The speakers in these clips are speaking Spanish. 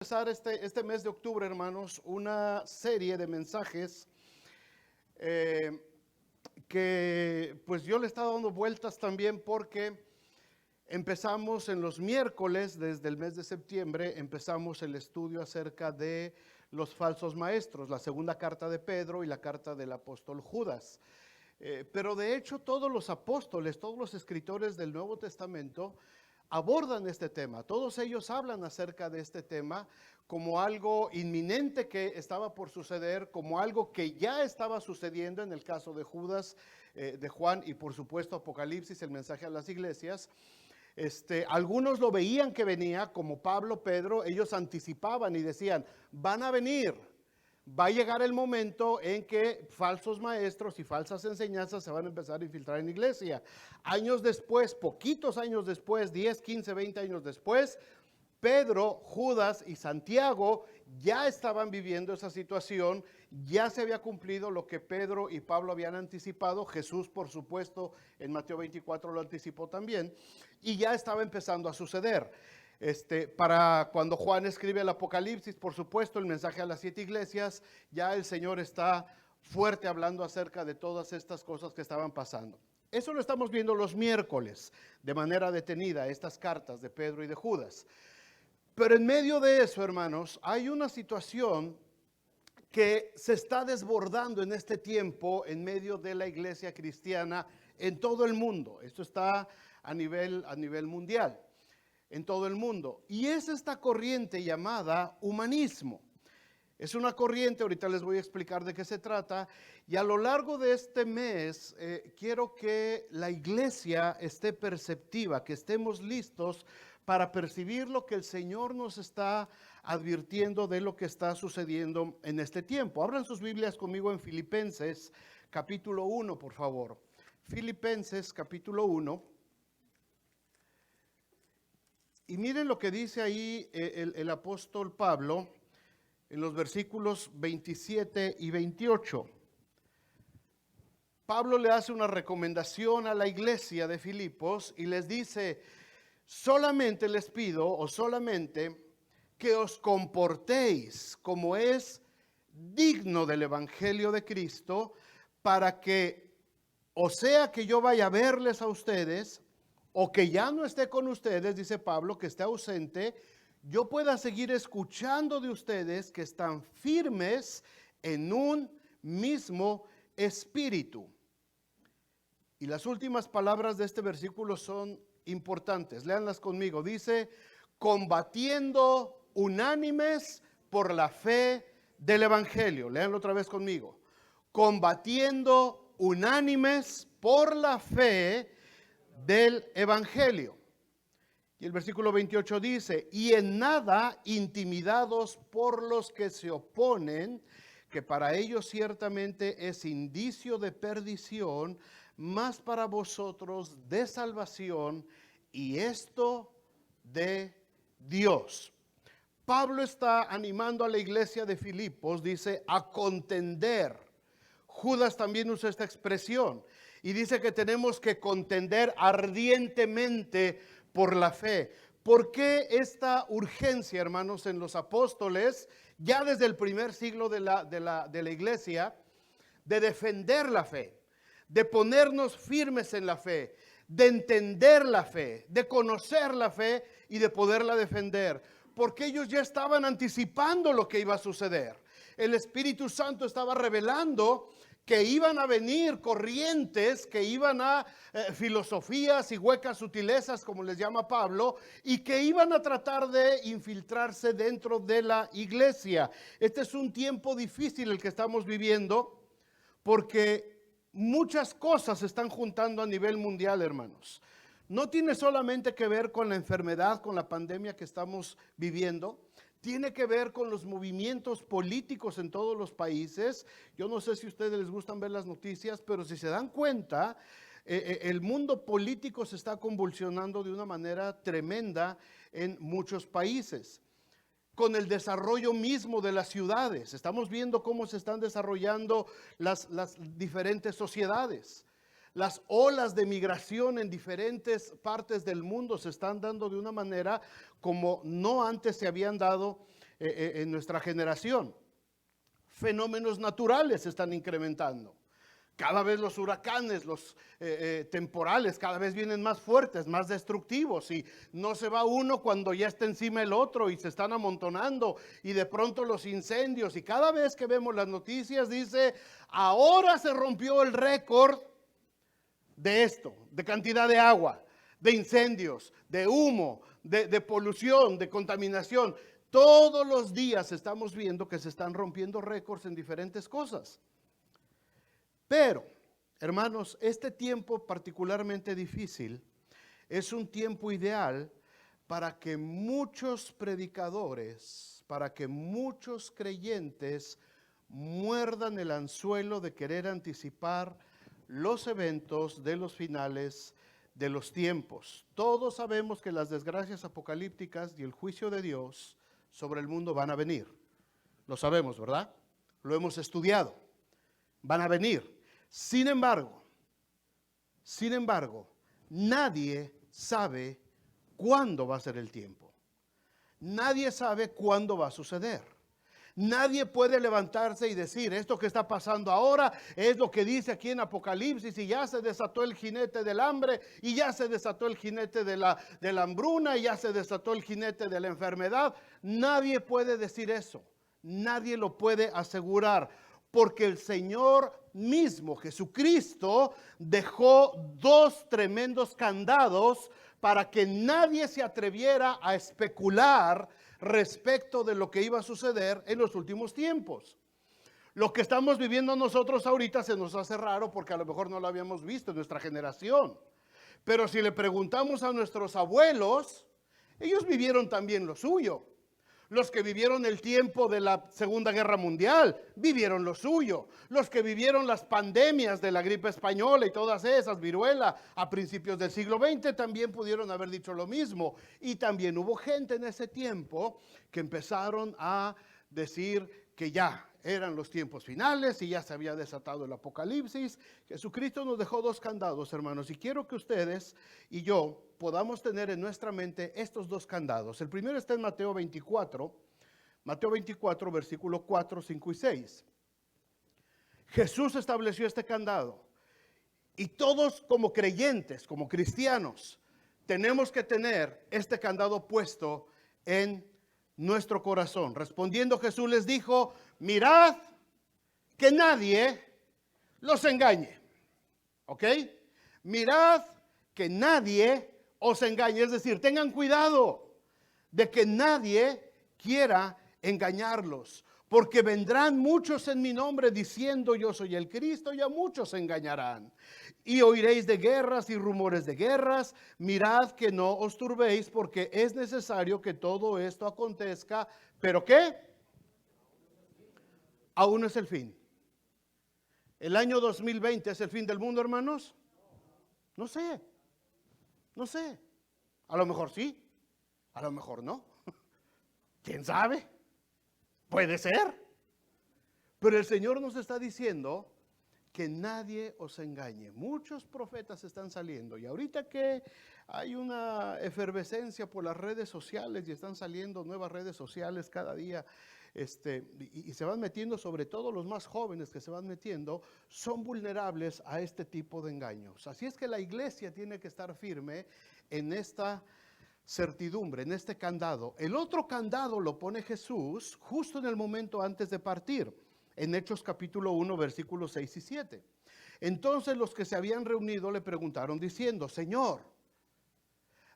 Empezar este mes de octubre, hermanos, una serie de mensajes que pues yo le he estado dando vueltas también porque empezamos en los miércoles, desde el mes de septiembre, empezamos el estudio acerca de los falsos maestros, la segunda carta de Pedro y la carta del apóstol Judas. Pero de hecho todos los apóstoles, todos los escritores del Nuevo Testamento abordan este tema. Todos ellos hablan acerca de este tema como algo inminente que estaba por suceder, como algo que ya estaba sucediendo en el caso de Judas, de Juan y por supuesto Apocalipsis, el mensaje a las iglesias. Algunos lo veían que venía, como Pablo, Pedro, ellos anticipaban y decían, van a venir. Va a llegar el momento en que falsos maestros y falsas enseñanzas se van a empezar a infiltrar en la iglesia. Años después, poquitos años después, 10, 15, 20 años después, Pedro, Judas y Santiago ya estaban viviendo esa situación, ya se había cumplido lo que Pedro y Pablo habían anticipado. Jesús, por supuesto, en Mateo 24 lo anticipó también, y ya estaba empezando a suceder. Para cuando Juan escribe el Apocalipsis, por supuesto, el mensaje a las 7 iglesias, ya el Señor está fuerte hablando acerca de todas estas cosas que estaban pasando. Eso lo estamos viendo los miércoles, de manera detenida, estas cartas de Pedro y de Judas. Pero en medio de eso, hermanos, hay una situación que se está desbordando en este tiempo en medio de la iglesia cristiana en todo el mundo. Esto está a nivel mundial, en todo el mundo. Y es esta corriente llamada humanismo. Es una corriente, ahorita les voy a explicar de qué se trata. Y a lo largo de este mes quiero que la iglesia esté perceptiva, que estemos listos para percibir lo que el Señor nos está advirtiendo de lo que está sucediendo en este tiempo. Abran sus Biblias conmigo en Filipenses capítulo 1, por favor. Filipenses capítulo 1. Y miren lo que dice ahí el apóstol Pablo en los versículos 27 y 28. Pablo le hace una recomendación a la iglesia de Filipos y les dice: solamente les pido, o solamente que os comportéis como es digno del evangelio de Cristo, para que, o sea que yo vaya a verles a ustedes, o que ya no esté con ustedes, dice Pablo, que esté ausente, yo pueda seguir escuchando de ustedes que están firmes en un mismo espíritu. Y las últimas palabras de este versículo son importantes, léanlas conmigo. Dice: combatiendo unánimes por la fe del evangelio. Léanlo otra vez conmigo. Combatiendo unánimes por la fe del evangelio. Y el versículo 28 dice: y en nada intimidados por los que se oponen, que para ellos ciertamente es indicio de perdición, mas para vosotros de salvación, y esto de Dios. Pablo está animando a la iglesia de Filipos, dice, a contender. Judas también usa esta expresión y dice que tenemos que contender ardientemente por la fe. ¿Por qué esta urgencia, hermanos, en los apóstoles, ya desde el primer siglo de la iglesia, de defender la fe, de ponernos firmes en la fe, de entender la fe, de conocer la fe y de poderla defender? Porque ellos ya estaban anticipando lo que iba a suceder. El Espíritu Santo estaba revelando que iban a venir corrientes, que iban a filosofías y huecas sutilezas, como les llama Pablo, y que iban a tratar de infiltrarse dentro de la iglesia. Este es un tiempo difícil el que estamos viviendo, porque muchas cosas se están juntando a nivel mundial, hermanos. No tiene solamente que ver con la enfermedad, con la pandemia que estamos viviendo. Tiene que ver con los movimientos políticos en todos los países. Yo no sé si a ustedes les gustan ver las noticias, pero si se dan cuenta, el mundo político se está convulsionando de una manera tremenda en muchos países. Con el desarrollo mismo de las ciudades, estamos viendo cómo se están desarrollando las diferentes sociedades. Las olas de migración en diferentes partes del mundo se están dando de una manera como no antes se habían dado en nuestra generación. Fenómenos naturales se están incrementando. Cada vez los huracanes, los temporales, cada vez vienen más fuertes, más destructivos, y no se va uno cuando ya está encima el otro y se están amontonando, y de pronto los incendios, y cada vez que vemos las noticias dice, ahora se rompió el récord de esto, de cantidad de agua, de incendios, de humo, de polución, de contaminación. Todos los días estamos viendo que se están rompiendo récords en diferentes cosas. Pero, hermanos, este tiempo particularmente difícil es un tiempo ideal para que muchos predicadores, para que muchos creyentes muerdan el anzuelo de querer anticipar los eventos de los finales de los tiempos. Todos sabemos que las desgracias apocalípticas y el juicio de Dios sobre el mundo van a venir. Lo sabemos, ¿verdad? Lo hemos estudiado. Van a venir. Sin embargo, nadie sabe cuándo va a ser el tiempo. Nadie sabe cuándo va a suceder. Nadie puede levantarse y decir, esto que está pasando ahora es lo que dice aquí en Apocalipsis, y ya se desató el jinete del hambre, y ya se desató el jinete de la hambruna, y ya se desató el jinete de la enfermedad. Nadie puede decir eso. Nadie lo puede asegurar, porque el Señor mismo, Jesucristo, dejó 2 tremendos candados para que nadie se atreviera a especular respecto de lo que iba a suceder en los últimos tiempos. Lo que estamos viviendo nosotros ahorita se nos hace raro porque a lo mejor no lo habíamos visto en nuestra generación. Pero si le preguntamos a nuestros abuelos, ellos vivieron también lo suyo. Los que vivieron el tiempo de la Segunda Guerra Mundial vivieron lo suyo. Los que vivieron las pandemias de la gripe española y todas esas, viruela, a principios del siglo XX, también pudieron haber dicho lo mismo. Y también hubo gente en ese tiempo que empezaron a decir que ya eran los tiempos finales y ya se había desatado el Apocalipsis. Jesucristo nos dejó 2 candados, hermanos, y quiero que ustedes y yo podamos tener en nuestra mente estos 2 candados. El primero está en Mateo 24, versículo 4, 5 y 6. Jesús estableció este candado, y todos como creyentes, como cristianos, tenemos que tener este candado puesto en nuestro corazón. Respondiendo Jesús les dijo, mirad que nadie los engañe. ¿Ok? Mirad que nadie os engañe. Es decir, tengan cuidado de que nadie quiera engañarlos. Porque vendrán muchos en mi nombre diciendo yo soy el Cristo, y a muchos se engañarán. Y oiréis de guerras y rumores de guerras. Mirad que no os turbéis, porque es necesario que todo esto acontezca. ¿Pero qué? Aún no es el fin. ¿El año 2020 es el fin del mundo, hermanos? No sé. A lo mejor sí, a lo mejor no. ¿Quién sabe? Puede ser. Pero el Señor nos está diciendo que nadie os engañe. Muchos profetas están saliendo, y ahorita que hay una efervescencia por las redes sociales y están saliendo nuevas redes sociales cada día, y se van metiendo, sobre todo los más jóvenes que se van metiendo, son vulnerables a este tipo de engaños. Así es que la iglesia tiene que estar firme en esta certidumbre, en este candado. El otro candado lo pone Jesús justo en el momento antes de partir, en Hechos capítulo 1, versículos 6 y 7. Entonces los que se habían reunido le preguntaron diciendo, Señor,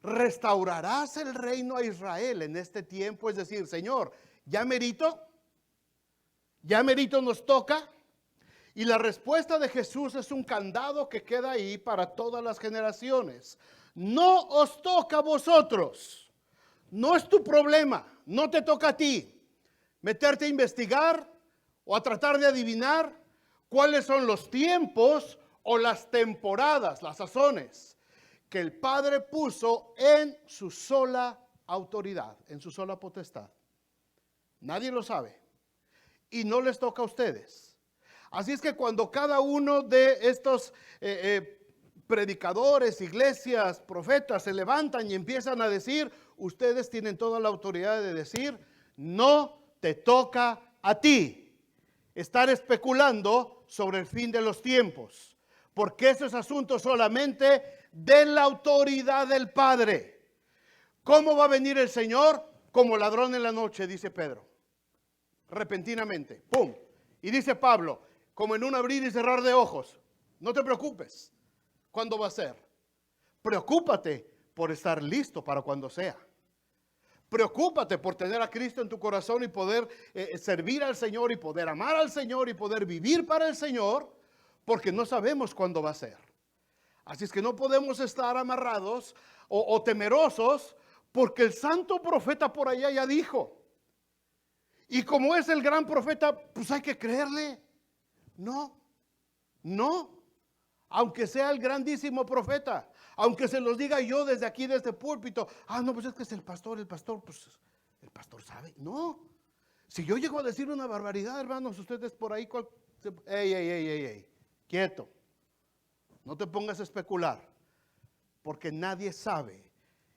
¿restaurarás el reino a Israel en este tiempo? Es decir, Señor, ¿ya merito nos toca? Y la respuesta de Jesús es un candado que queda ahí para todas las generaciones. No os toca a vosotros, no es tu problema, no te toca a ti meterte a investigar o a tratar de adivinar cuáles son los tiempos o las temporadas, las sazones que el Padre puso en su sola autoridad, en su sola potestad. Nadie lo sabe y no les toca a ustedes. Así es que cuando cada uno de estos predicadores, iglesias, profetas se levantan y empiezan a decir, ustedes tienen toda la autoridad de decir, No te toca a ti estar especulando sobre el fin de los tiempos, porque eso es asunto solamente de la autoridad del Padre. ¿Cómo va a venir el Señor? Como ladrón en la noche, dice Pedro. Repentinamente, ¡pum! Y dice Pablo, como en un abrir y cerrar de ojos. No te preocupes. ¿Cuándo va a ser? Preocúpate por estar listo para cuando sea. Preocúpate por tener a Cristo en tu corazón y poder servir al Señor y poder amar al Señor y poder vivir para el Señor, porque no sabemos cuándo va a ser. Así es que no podemos estar amarrados o temerosos, porque el santo profeta por allá ya dijo. Y como es el gran profeta, pues hay que creerle. No. Aunque sea el grandísimo profeta, aunque se los diga yo desde aquí, desde el púlpito. No, pues es que es el pastor, pues el pastor sabe. No. Si yo llego a decir una barbaridad, hermanos, ustedes por ahí, ey, quieto. No te pongas a especular, porque nadie sabe.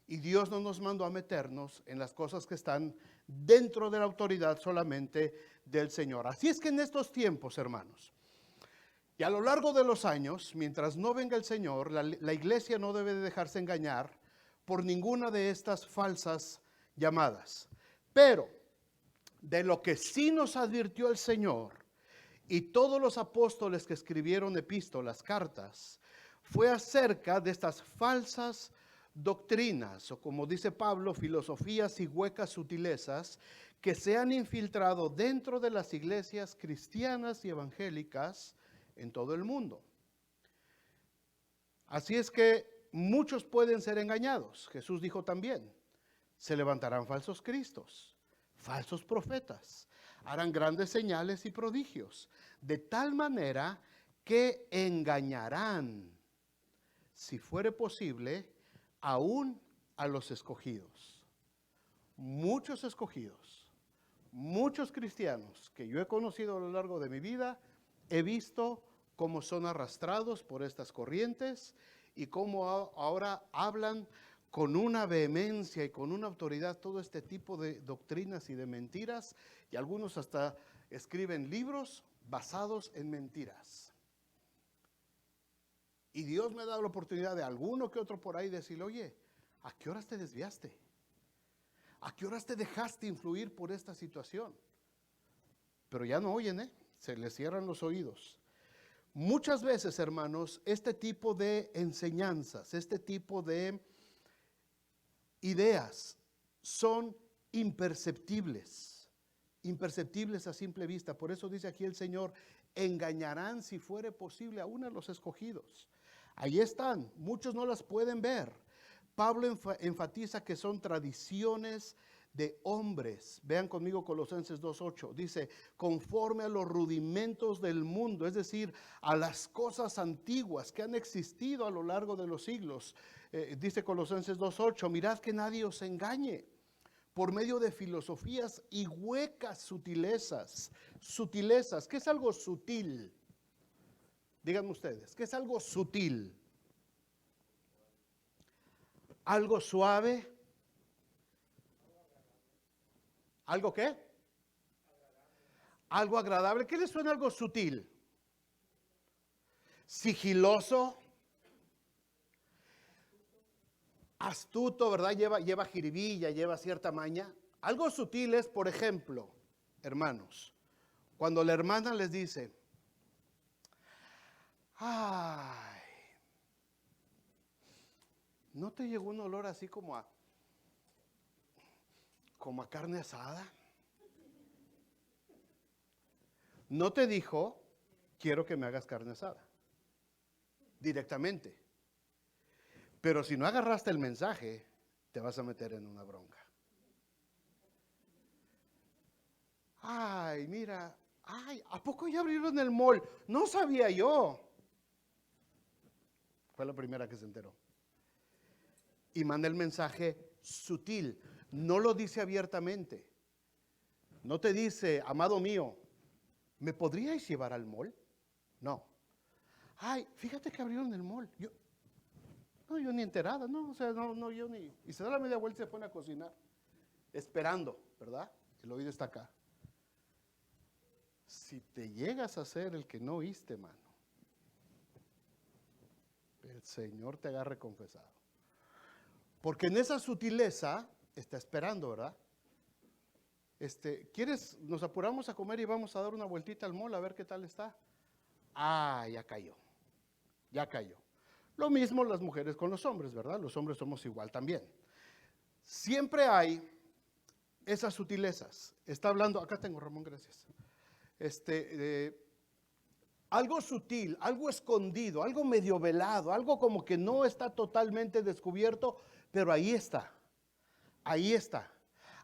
Y Dios no nos mandó a meternos en las cosas que están dentro de la autoridad solamente del Señor. Así es que en estos tiempos, hermanos, y a lo largo de los años, mientras no venga el Señor, la iglesia no debe de dejarse engañar por ninguna de estas falsas llamadas. Pero de lo que sí nos advirtió el Señor y todos los apóstoles que escribieron epístolas, cartas, fue acerca de estas falsas doctrinas, o como dice Pablo, filosofías y huecas sutilezas que se han infiltrado dentro de las iglesias cristianas y evangélicas en todo el mundo. Así es que muchos pueden ser engañados. Jesús dijo también, se levantarán falsos cristos, falsos profetas, harán grandes señales y prodigios, de tal manera que engañarán, si fuere posible, aún a los escogidos. Muchos escogidos, muchos cristianos que yo he conocido a lo largo de mi vida, he visto cómo son arrastrados por estas corrientes y cómo ahora hablan con una vehemencia y con una autoridad todo este tipo de doctrinas y de mentiras, y algunos hasta escriben libros basados en mentiras. Y Dios me ha dado la oportunidad de alguno que otro por ahí decirle, oye, ¿a qué horas te desviaste? ¿A qué horas te dejaste influir por esta situación? Pero ya no oyen, se les cierran los oídos. Muchas veces, hermanos, este tipo de enseñanzas, este tipo de ideas son imperceptibles a simple vista. Por eso dice aquí el Señor, engañarán si fuere posible aún a los escogidos. Ahí están, muchos no las pueden ver. Pablo enfatiza que son tradiciones de hombres. Vean conmigo Colosenses 2:8. Dice, conforme a los rudimentos del mundo, es decir, a las cosas antiguas que han existido a lo largo de los siglos. Dice Colosenses 2:8, mirad que nadie os engañe por medio de filosofías y huecas sutilezas. Sutilezas, ¿qué es algo sutil? Díganme ustedes, ¿qué es algo sutil? ¿Algo suave? ¿Algo qué? Algo agradable. ¿Qué le suena algo sutil? Sigiloso. Astuto, ¿verdad? Lleva jiribilla, lleva cierta maña. Algo sutil es, por ejemplo, hermanos, cuando la hermana les dice, ay, ¿no te llegó un olor así como a carne asada? No te dijo, quiero que me hagas carne asada, directamente. Pero si no agarraste el mensaje, te vas a meter en una bronca. Ay, mira, ¿a poco ya abrieron el mall? No sabía yo. Fue la primera que se enteró. Y manda el mensaje sutil, no lo dice abiertamente. No te dice, amado mío, ¿me podríais llevar al mall? No. Ay, fíjate que abrieron el mall. Yo ni enterada, yo ni. Y se da la media vuelta y se pone a cocinar, esperando, ¿verdad? el oído está acá. Si te llegas a ser el que no oíste, mano, el Señor te agarre confesado. Porque en esa sutileza está esperando, ¿verdad? ¿Quieres? Nos apuramos a comer y vamos a dar una vueltita al mall a ver qué tal está. Ah, ya cayó. Ya cayó. Lo mismo las mujeres con los hombres, ¿verdad? Los hombres somos igual también. Siempre hay esas sutilezas. Está hablando, acá tengo, Ramón, gracias. Algo sutil, algo escondido, algo medio velado, algo como que no está totalmente descubierto, pero ahí está. Ahí está.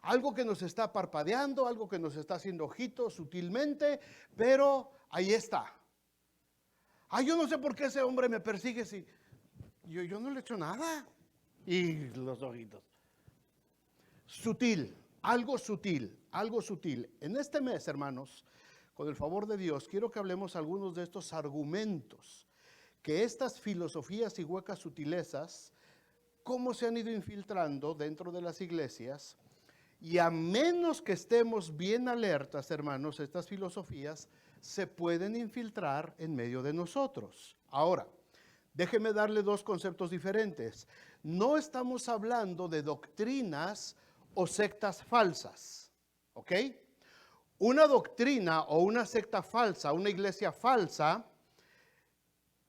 Algo que nos está parpadeando, algo que nos está haciendo ojitos sutilmente, pero ahí está. Ay, yo no sé por qué ese hombre me persigue si yo no le he hecho nada. Y los ojitos. Sutil, algo sutil, algo sutil. En este mes, hermanos, con el favor de Dios, quiero que hablemos algunos de estos argumentos, que estas filosofías y huecas sutilezas, cómo se han ido infiltrando dentro de las iglesias, y a menos que estemos bien alertas, hermanos, estas filosofías se pueden infiltrar en medio de nosotros. Ahora, déjeme darle dos conceptos diferentes. No estamos hablando de doctrinas o sectas falsas, ¿ok? Una doctrina o una secta falsa, una iglesia falsa,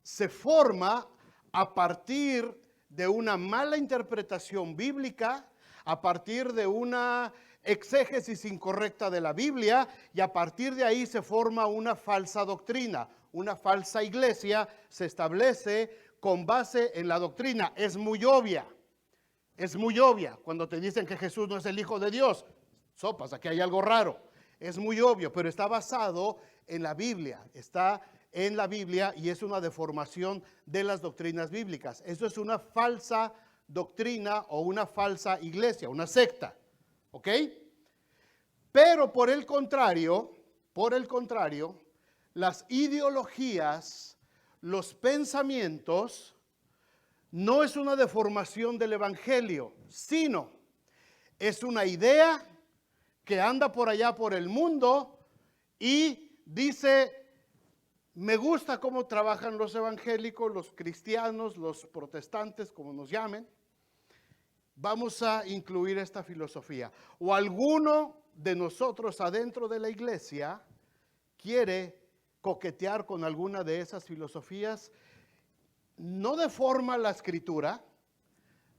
se forma a partir de una mala interpretación bíblica, a partir de una exégesis incorrecta de la Biblia, y a partir de ahí se forma una falsa doctrina. Una falsa iglesia se establece con base en la doctrina. Es muy obvia cuando te dicen que Jesús no es el Hijo de Dios. Sopas, aquí hay algo raro. Es muy obvio, pero está basado en la Biblia. Está en la Biblia y es una deformación de las doctrinas bíblicas. Eso es una falsa doctrina o una falsa iglesia, una secta. ¿Ok? Pero por el contrario, las ideologías, los pensamientos, no es una deformación del evangelio, sino es una idea que anda por allá por el mundo y dice: me gusta cómo trabajan los evangélicos, los cristianos, los protestantes, como nos llamen. Vamos a incluir esta filosofía. O alguno de nosotros adentro de la iglesia quiere coquetear con alguna de esas filosofías. No deforma la escritura,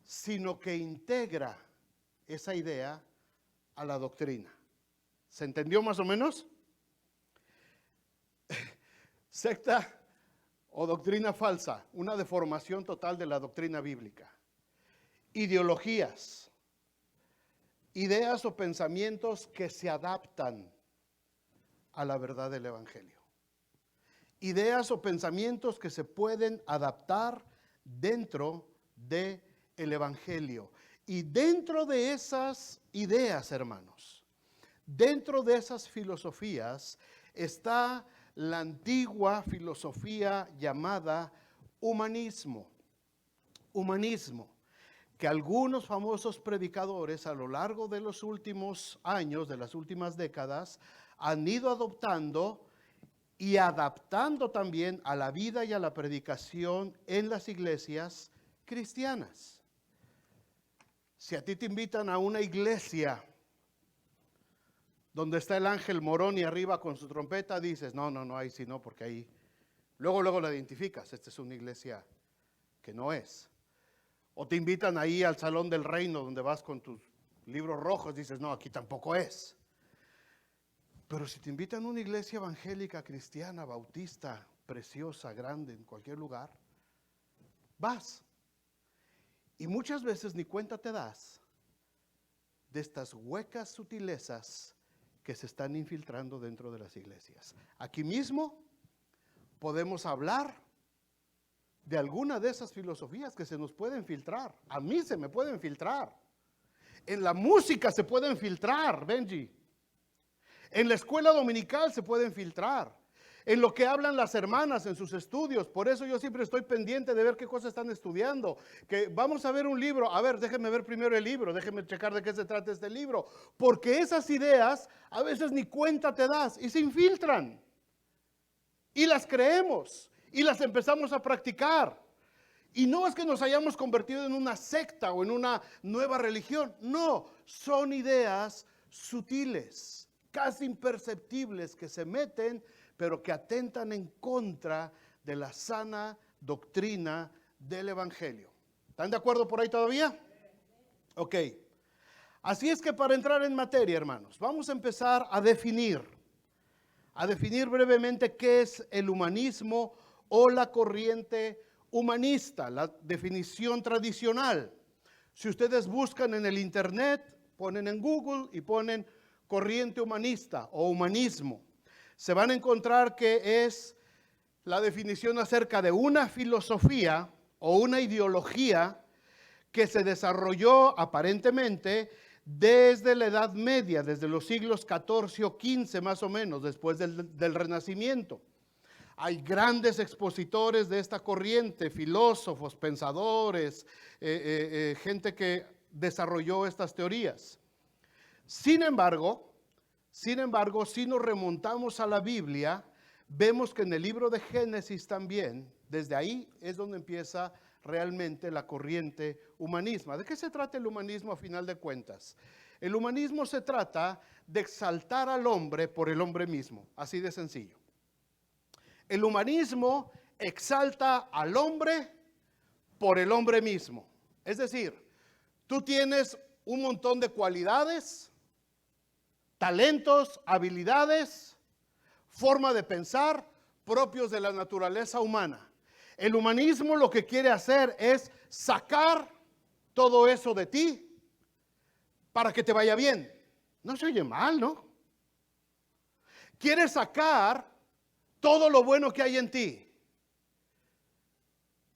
sino que integra esa idea a la doctrina. ¿Se entendió más o menos? Secta o doctrina falsa, una deformación total de la doctrina bíblica. Ideologías, ideas o pensamientos que se adaptan a la verdad del evangelio. Ideas o pensamientos que se pueden adaptar dentro del evangelio. Y dentro de esas ideas, hermanos, dentro de esas filosofías está la antigua filosofía llamada humanismo. Humanismo, que algunos famosos predicadores a lo largo de los últimos años, de las últimas décadas, han ido adoptando y adaptando también a la vida y a la predicación en las iglesias cristianas. Si a ti te invitan a una iglesia donde está el ángel Moroni arriba con su trompeta, dices: no, ahí sí no, porque ahí luego la identificas, esta es una iglesia que no es. O te invitan ahí al salón del reino donde vas con tus libros rojos, dices: no, aquí tampoco es. Pero si te invitan a una iglesia evangélica, cristiana, bautista, preciosa, grande, en cualquier lugar, vas. Y muchas veces ni cuenta te das de estas huecas sutilezas que se están infiltrando dentro de las iglesias. Aquí mismo podemos hablar de alguna de esas filosofías que se nos pueden filtrar. A mí se me pueden filtrar. En la música se pueden filtrar, Benji. En la escuela dominical se pueden filtrar. en lo que hablan las hermanas en sus estudios. Por eso yo siempre estoy pendiente de ver qué cosas están estudiando. Que vamos a ver un libro, a ver, déjenme ver primero el libro, déjenme checar de qué se trata este libro. Porque esas ideas a veces ni cuenta te das y se infiltran. Y las creemos y las empezamos a practicar. Y no es que nos hayamos convertido en una secta o en una nueva religión. No, son ideas sutiles, casi imperceptibles, que se meten, pero que atentan en contra de la sana doctrina del Evangelio. ¿Están de acuerdo por ahí todavía? Ok. Así es que para entrar en materia, hermanos, vamos a empezar a definir brevemente qué es el humanismo o la corriente humanista, la definición tradicional. Si ustedes buscan en el internet, ponen en Google y ponen corriente humanista o humanismo, se van a encontrar que es la definición acerca de una filosofía o una ideología que se desarrolló aparentemente desde la Edad Media, desde los siglos XIV o XV más o menos, después del Renacimiento. Hay grandes expositores de esta corriente, filósofos, pensadores, gente que desarrolló estas teorías. Sin embargo, si nos remontamos a la Biblia, vemos que en el libro de Génesis también, desde ahí es donde empieza realmente la corriente humanista. ¿De qué se trata el humanismo a final de cuentas? El humanismo se trata de exaltar al hombre por el hombre mismo, así de sencillo. El humanismo exalta al hombre por el hombre mismo. Es decir, tú tienes un montón de cualidades, talentos, habilidades, forma de pensar propios de la naturaleza humana. El humanismo lo que quiere hacer es sacar todo eso de ti para que te vaya bien. No se oye mal, ¿no? Quiere sacar todo lo bueno que hay en ti.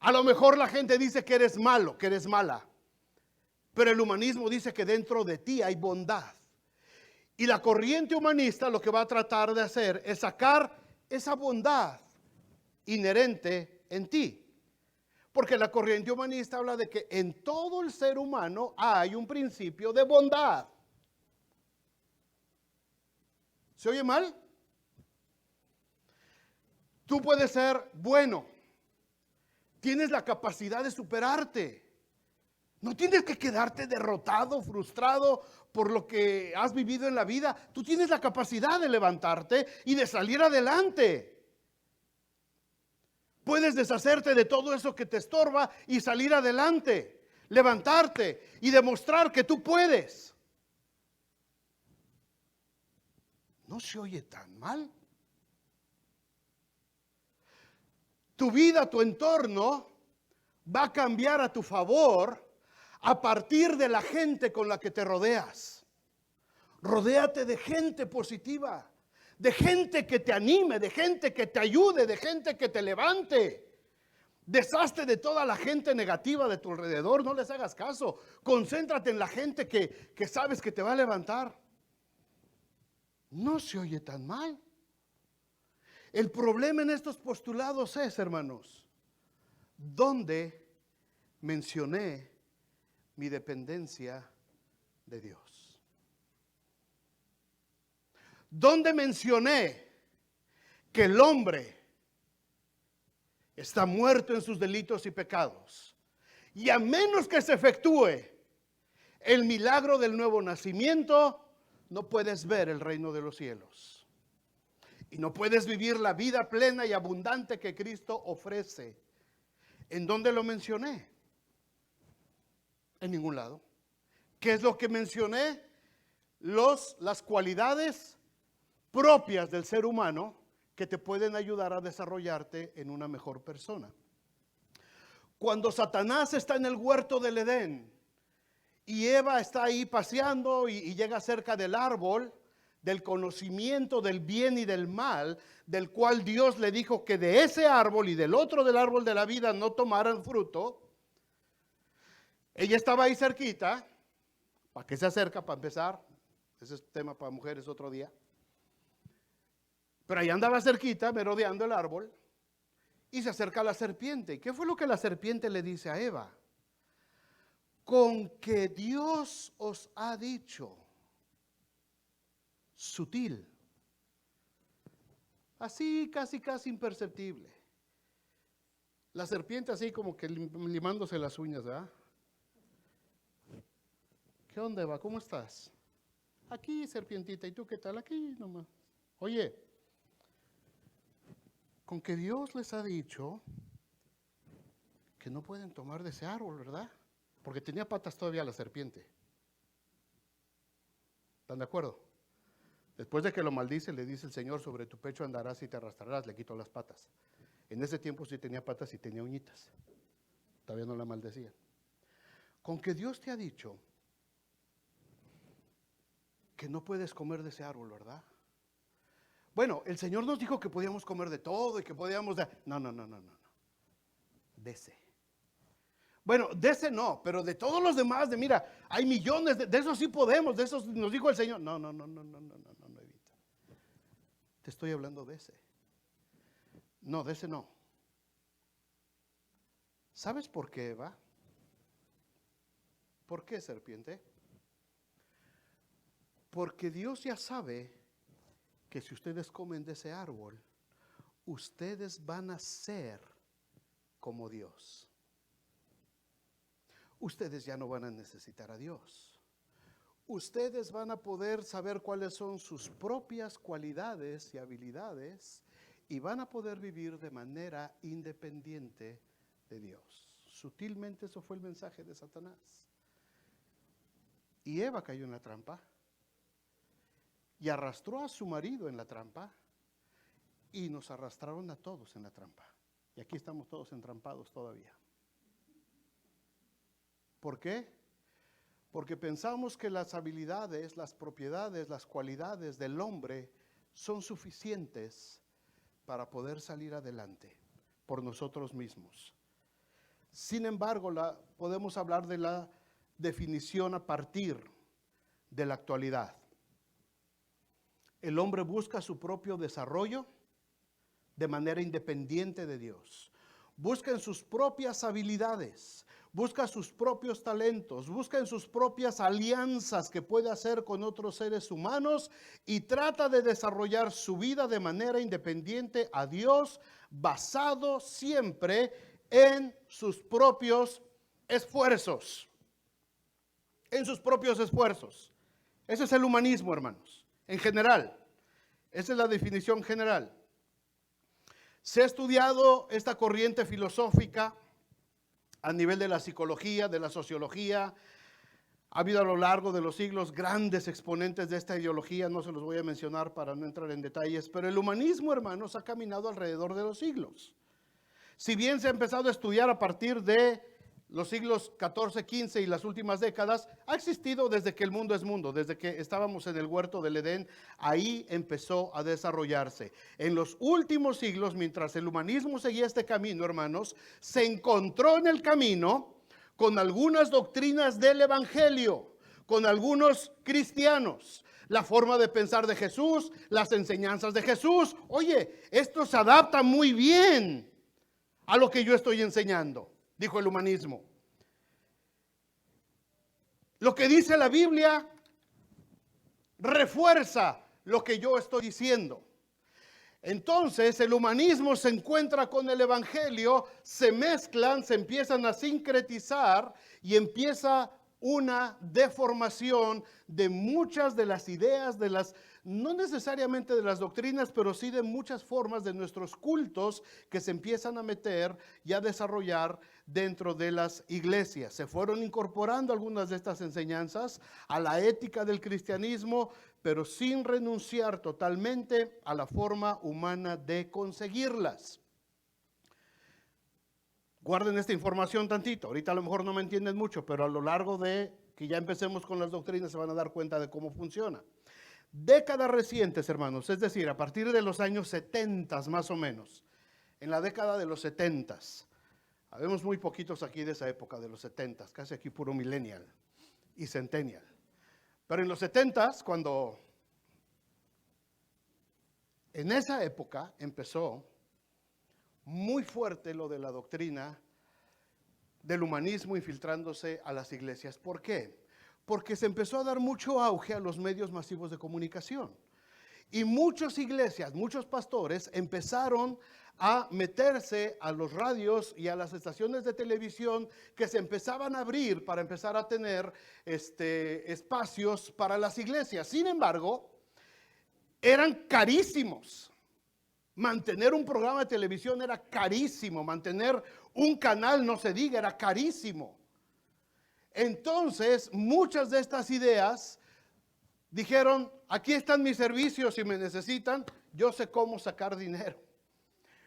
A lo mejor la gente dice que eres malo, que eres mala, pero el humanismo dice que dentro de ti hay bondad. Y la corriente humanista lo que va a tratar de hacer es sacar esa bondad inherente en ti. Porque la corriente humanista habla de que en todo el ser humano hay un principio de bondad. ¿Se oye mal? Tú puedes ser bueno. Tienes la capacidad de superarte. No tienes que quedarte derrotado, frustrado por lo que has vivido en la vida. Tú tienes la capacidad de levantarte y de salir adelante. Puedes deshacerte de todo eso que te estorba y salir adelante, levantarte y demostrar que tú puedes. No se oye tan mal. Tu vida, tu entorno va a cambiar a tu favor a partir de la gente con la que te rodeas. Rodéate de gente positiva, de gente que te anime, de gente que te ayude, de gente que te levante. Deshazte de toda la gente negativa de tu alrededor, no les hagas caso. Concéntrate en la gente que sabes que te va a levantar. No se oye tan mal. El problema en estos postulados es, hermanos, ¿dónde mencioné mi dependencia de Dios? ¿Dónde mencioné que el hombre está muerto en sus delitos y pecados? Y a menos que se efectúe el milagro del nuevo nacimiento, no puedes ver el reino de los cielos. Y no puedes vivir la vida plena y abundante que Cristo ofrece. ¿En dónde lo mencioné? En ningún lado. ¿Qué es lo que mencioné? Las cualidades propias del ser humano que te pueden ayudar a desarrollarte en una mejor persona. Cuando Satanás está en el huerto del Edén y Eva está ahí paseando y llega cerca del árbol del conocimiento del bien y del mal, del cual Dios le dijo que de ese árbol y del otro del árbol de la vida no tomaran fruto, ella estaba ahí cerquita. ¿Para qué se acerca? Para empezar, ese es tema para mujeres otro día. Pero ahí andaba cerquita, merodeando el árbol, y se acerca a la serpiente. ¿Qué fue lo que la serpiente le dice a Eva? Con que Dios os ha dicho, sutil, así casi imperceptible. La serpiente así como que limándose las uñas, ¿verdad? ¿Qué onda, Eva? ¿Cómo estás? Aquí, serpientita, ¿y tú qué tal? Aquí nomás. Oye, con que Dios les ha dicho que no pueden tomar de ese árbol, ¿verdad? Porque tenía patas todavía la serpiente. ¿Están de acuerdo? Después de que lo maldice, le dice el Señor, sobre tu pecho andarás y te arrastrarás, le quitó las patas. En ese tiempo sí tenía patas y tenía uñitas. Todavía no la maldecía. Con que Dios te ha dicho que no puedes comer de ese árbol, ¿verdad? Bueno, el Señor nos dijo que podíamos comer de todo y que podíamos... No. De ese. Bueno, de ese no, pero de todos los demás, mira, hay millones, de esos sí podemos, de esos nos dijo el Señor. No, Evita. Te estoy hablando de ese. No, de ese no. ¿Sabes por qué, Eva? ¿Por qué, serpiente? Porque Dios ya sabe que si ustedes comen de ese árbol, ustedes van a ser como Dios. Ustedes ya no van a necesitar a Dios. Ustedes van a poder saber cuáles son sus propias cualidades y habilidades y van a poder vivir de manera independiente de Dios. Sutilmente eso fue el mensaje de Satanás. Y Eva cayó en la trampa y arrastró a su marido en la trampa y nos arrastraron a todos en la trampa. Y aquí estamos todos entrampados todavía. ¿Por qué? Porque pensamos que las habilidades, las propiedades, las cualidades del hombre son suficientes para poder salir adelante por nosotros mismos. Sin embargo, podemos hablar de la definición a partir de la actualidad. El hombre busca su propio desarrollo de manera independiente de Dios. Busca en sus propias habilidades, busca sus propios talentos, busca en sus propias alianzas que puede hacer con otros seres humanos y trata de desarrollar su vida de manera independiente a Dios, basado siempre en sus propios esfuerzos. En sus propios esfuerzos. Ese es el humanismo, hermanos, en general. Esa es la definición general. Se ha estudiado esta corriente filosófica a nivel de la psicología, de la sociología. Ha habido a lo largo de los siglos grandes exponentes de esta ideología, no se los voy a mencionar para no entrar en detalles, pero el humanismo, hermanos, ha caminado alrededor de los siglos. Si bien se ha empezado a estudiar a partir de los siglos XIV, XV y las últimas décadas, ha existido desde que el mundo es mundo, desde que estábamos en el huerto del Edén, ahí empezó a desarrollarse. En los últimos siglos, mientras el humanismo seguía este camino, hermanos, se encontró en el camino con algunas doctrinas del Evangelio, con algunos cristianos, la forma de pensar de Jesús, las enseñanzas de Jesús. Oye, esto se adapta muy bien a lo que yo estoy enseñando, dijo el humanismo. Lo que dice la Biblia refuerza lo que yo estoy diciendo. Entonces el humanismo se encuentra con el evangelio, se mezclan, se empiezan a sincretizar y empieza una deformación de muchas de las ideas, no necesariamente de las doctrinas, pero sí de muchas formas de nuestros cultos que se empiezan a meter y a desarrollar dentro de las iglesias. Se fueron incorporando algunas de estas enseñanzas a la ética del cristianismo, pero sin renunciar totalmente a la forma humana de conseguirlas. Guarden esta información tantito. Ahorita a lo mejor no me entienden mucho, pero a lo largo de que ya empecemos con las doctrinas se van a dar cuenta de cómo funciona. Décadas recientes, hermanos, es decir, a partir de los años 70 más o menos, en la década de los 70, habemos muy poquitos aquí de esa época de los 70, casi aquí puro millennial y centennial. Pero en los 70, cuando En esa época empezó muy fuerte lo de la doctrina del humanismo infiltrándose a las iglesias. ¿Por qué? Porque se empezó a dar mucho auge a los medios masivos de comunicación. Y muchas iglesias, muchos pastores empezaron a meterse a los radios y a las estaciones de televisión que se empezaban a abrir para empezar a tener espacios para las iglesias. Sin embargo, eran carísimos. Mantener un programa de televisión era carísimo. Mantener un canal, no se diga, era carísimo. Entonces, muchas de estas ideas dijeron, aquí están mis servicios si me necesitan, yo sé cómo sacar dinero.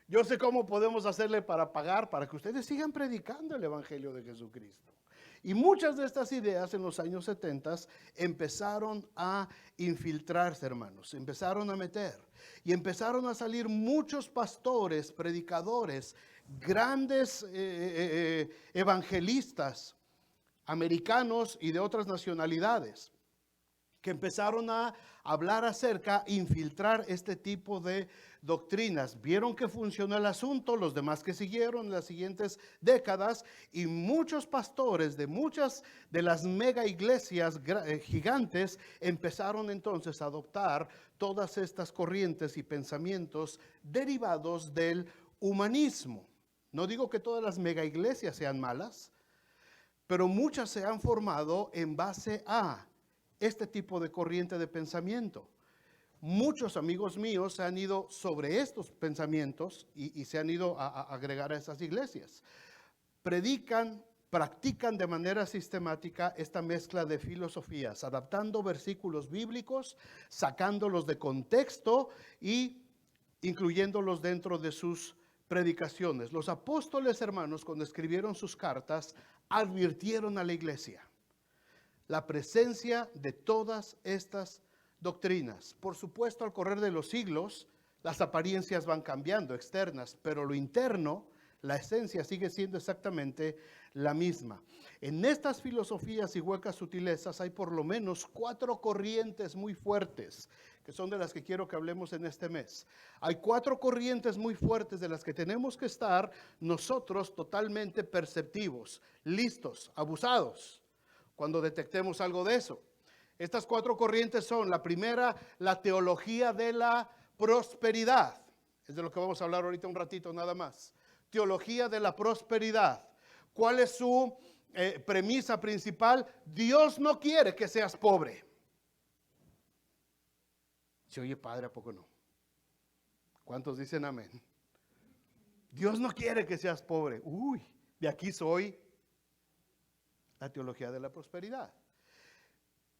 Yo sé cómo podemos hacerle para pagar, para que ustedes sigan predicando el Evangelio de Jesucristo. Y muchas de estas ideas en los años 70 empezaron a infiltrarse, hermanos, empezaron a meter. Y empezaron a salir muchos pastores, predicadores, grandes evangelistas, americanos y de otras nacionalidades, que empezaron a hablar acerca, infiltrar este tipo de doctrinas. Vieron que funcionó el asunto, los demás que siguieron en las siguientes décadas, y muchos pastores de muchas de las mega iglesias gigantes empezaron entonces a adoptar todas estas corrientes y pensamientos derivados del humanismo. No digo que todas las mega iglesias sean malas, pero muchas se han formado en base a este tipo de corriente de pensamiento. Muchos amigos míos se han ido sobre estos pensamientos y se han ido a agregar a esas iglesias. Predican, practican de manera sistemática esta mezcla de filosofías, adaptando versículos bíblicos, sacándolos de contexto y incluyéndolos dentro de sus predicaciones. Los apóstoles, hermanos, cuando escribieron sus cartas, advirtieron a la iglesia la presencia de todas estas doctrinas. Por supuesto, al correr de los siglos, las apariencias van cambiando, externas, pero lo interno, la esencia sigue siendo exactamente la misma. En estas filosofías y huecas sutilezas hay por lo menos 4 corrientes muy fuertes, que son de las que quiero que hablemos en este mes. Hay 4 corrientes muy fuertes de las que tenemos que estar nosotros totalmente perceptivos, listos, abusados, cuando detectemos algo de eso. Estas 4 corrientes son: la primera, la teología de la prosperidad. Es de lo que vamos a hablar ahorita un ratito nada más. Teología de la prosperidad. ¿Cuál es su premisa principal? Dios no quiere que seas pobre. Se oye padre, ¿a poco no? ¿Cuántos dicen amén? Dios no quiere que seas pobre. Uy, de aquí soy. La teología de la prosperidad.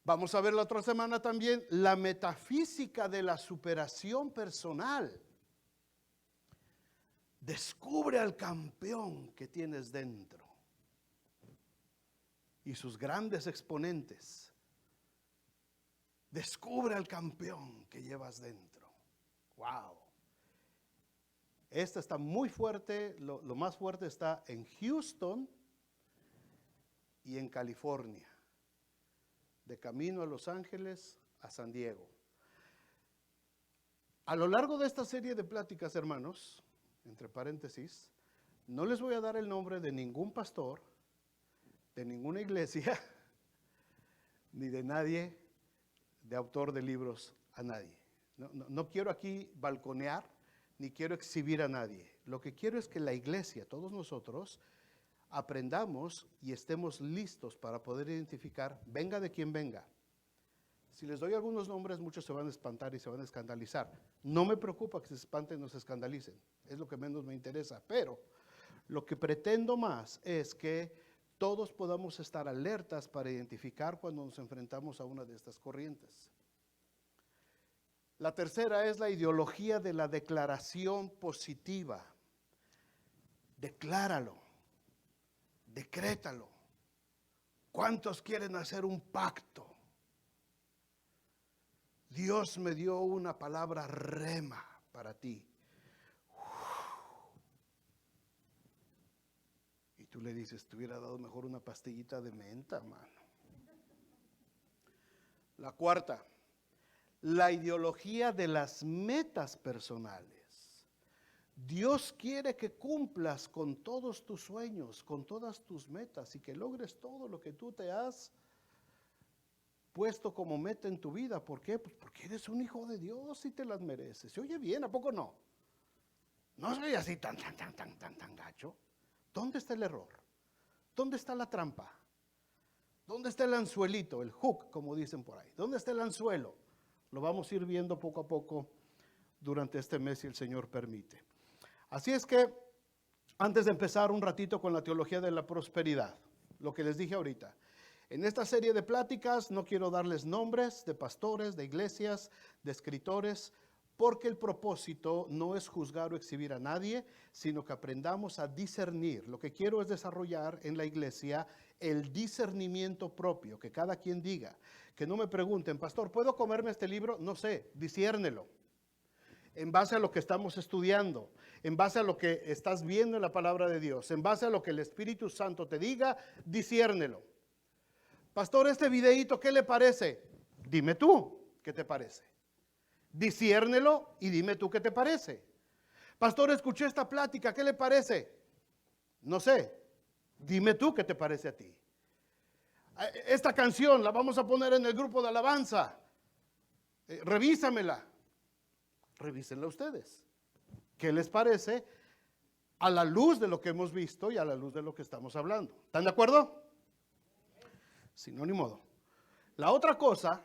Vamos a ver la otra semana también la metafísica de la superación personal. Descubre al campeón que tienes dentro y sus grandes exponentes. Descubre al campeón que llevas dentro. Wow. Esta está muy fuerte, lo más fuerte está en Houston y en California, de camino a Los Ángeles, a San Diego. A lo largo de esta serie de pláticas, hermanos, entre paréntesis, no les voy a dar el nombre de ningún pastor, de ninguna iglesia, ni de nadie, de autor de libros, a nadie. No quiero aquí balconear, ni quiero exhibir a nadie. Lo que quiero es que la iglesia, todos nosotros, aprendamos y estemos listos para poder identificar, venga de quien venga. Si les doy algunos nombres, muchos se van a espantar y se van a escandalizar. No me preocupa que se espanten o se escandalicen, es lo que menos me interesa, pero lo que pretendo más es que todos podamos estar alertas para identificar cuando nos enfrentamos a una de estas corrientes. La tercera es la ideología de la declaración positiva. Decláralo. Decrétalo. ¿Cuántos quieren hacer un pacto? Dios me dio una palabra rema para ti. Y tú le dices, te hubiera dado mejor una pastillita de menta, mano. La cuarta, la ideología de las metas personales. Dios quiere que cumplas con todos tus sueños, con todas tus metas y que logres todo lo que tú te has puesto como meta en tu vida. ¿Por qué? Pues porque eres un hijo de Dios y te las mereces. ¿Se oye bien? ¿A poco no? No soy así tan gacho. ¿Dónde está el error? ¿Dónde está la trampa? ¿Dónde está el anzuelito, el hook, como dicen por ahí? ¿Dónde está el anzuelo? Lo vamos a ir viendo poco a poco durante este mes, si el Señor permite. Así es que, antes de empezar un ratito con la teología de la prosperidad, lo que les dije ahorita, en esta serie de pláticas no quiero darles nombres de pastores, de iglesias, de escritores, porque el propósito no es juzgar o exhibir a nadie, sino que aprendamos a discernir. Lo que quiero es desarrollar en la iglesia el discernimiento propio, que cada quien diga, que no me pregunten, pastor, ¿puedo comerme este libro? No sé, disciérnelo. En base a lo que estamos estudiando, en base a lo que estás viendo en la palabra de Dios, en base a lo que el Espíritu Santo te diga, disciérnelo. Pastor, este videíto, ¿qué le parece? Dime tú, ¿qué te parece? Disciérnelo y dime tú qué te parece. Pastor, escuché esta plática, ¿qué le parece? No sé, dime tú qué te parece a ti. Esta canción la vamos a poner en el grupo de alabanza. Revísamela. Revísenla ustedes. ¿Qué les parece a la luz de lo que hemos visto y a la luz de lo que estamos hablando? ¿Están de acuerdo? Si no, ni modo. La otra cosa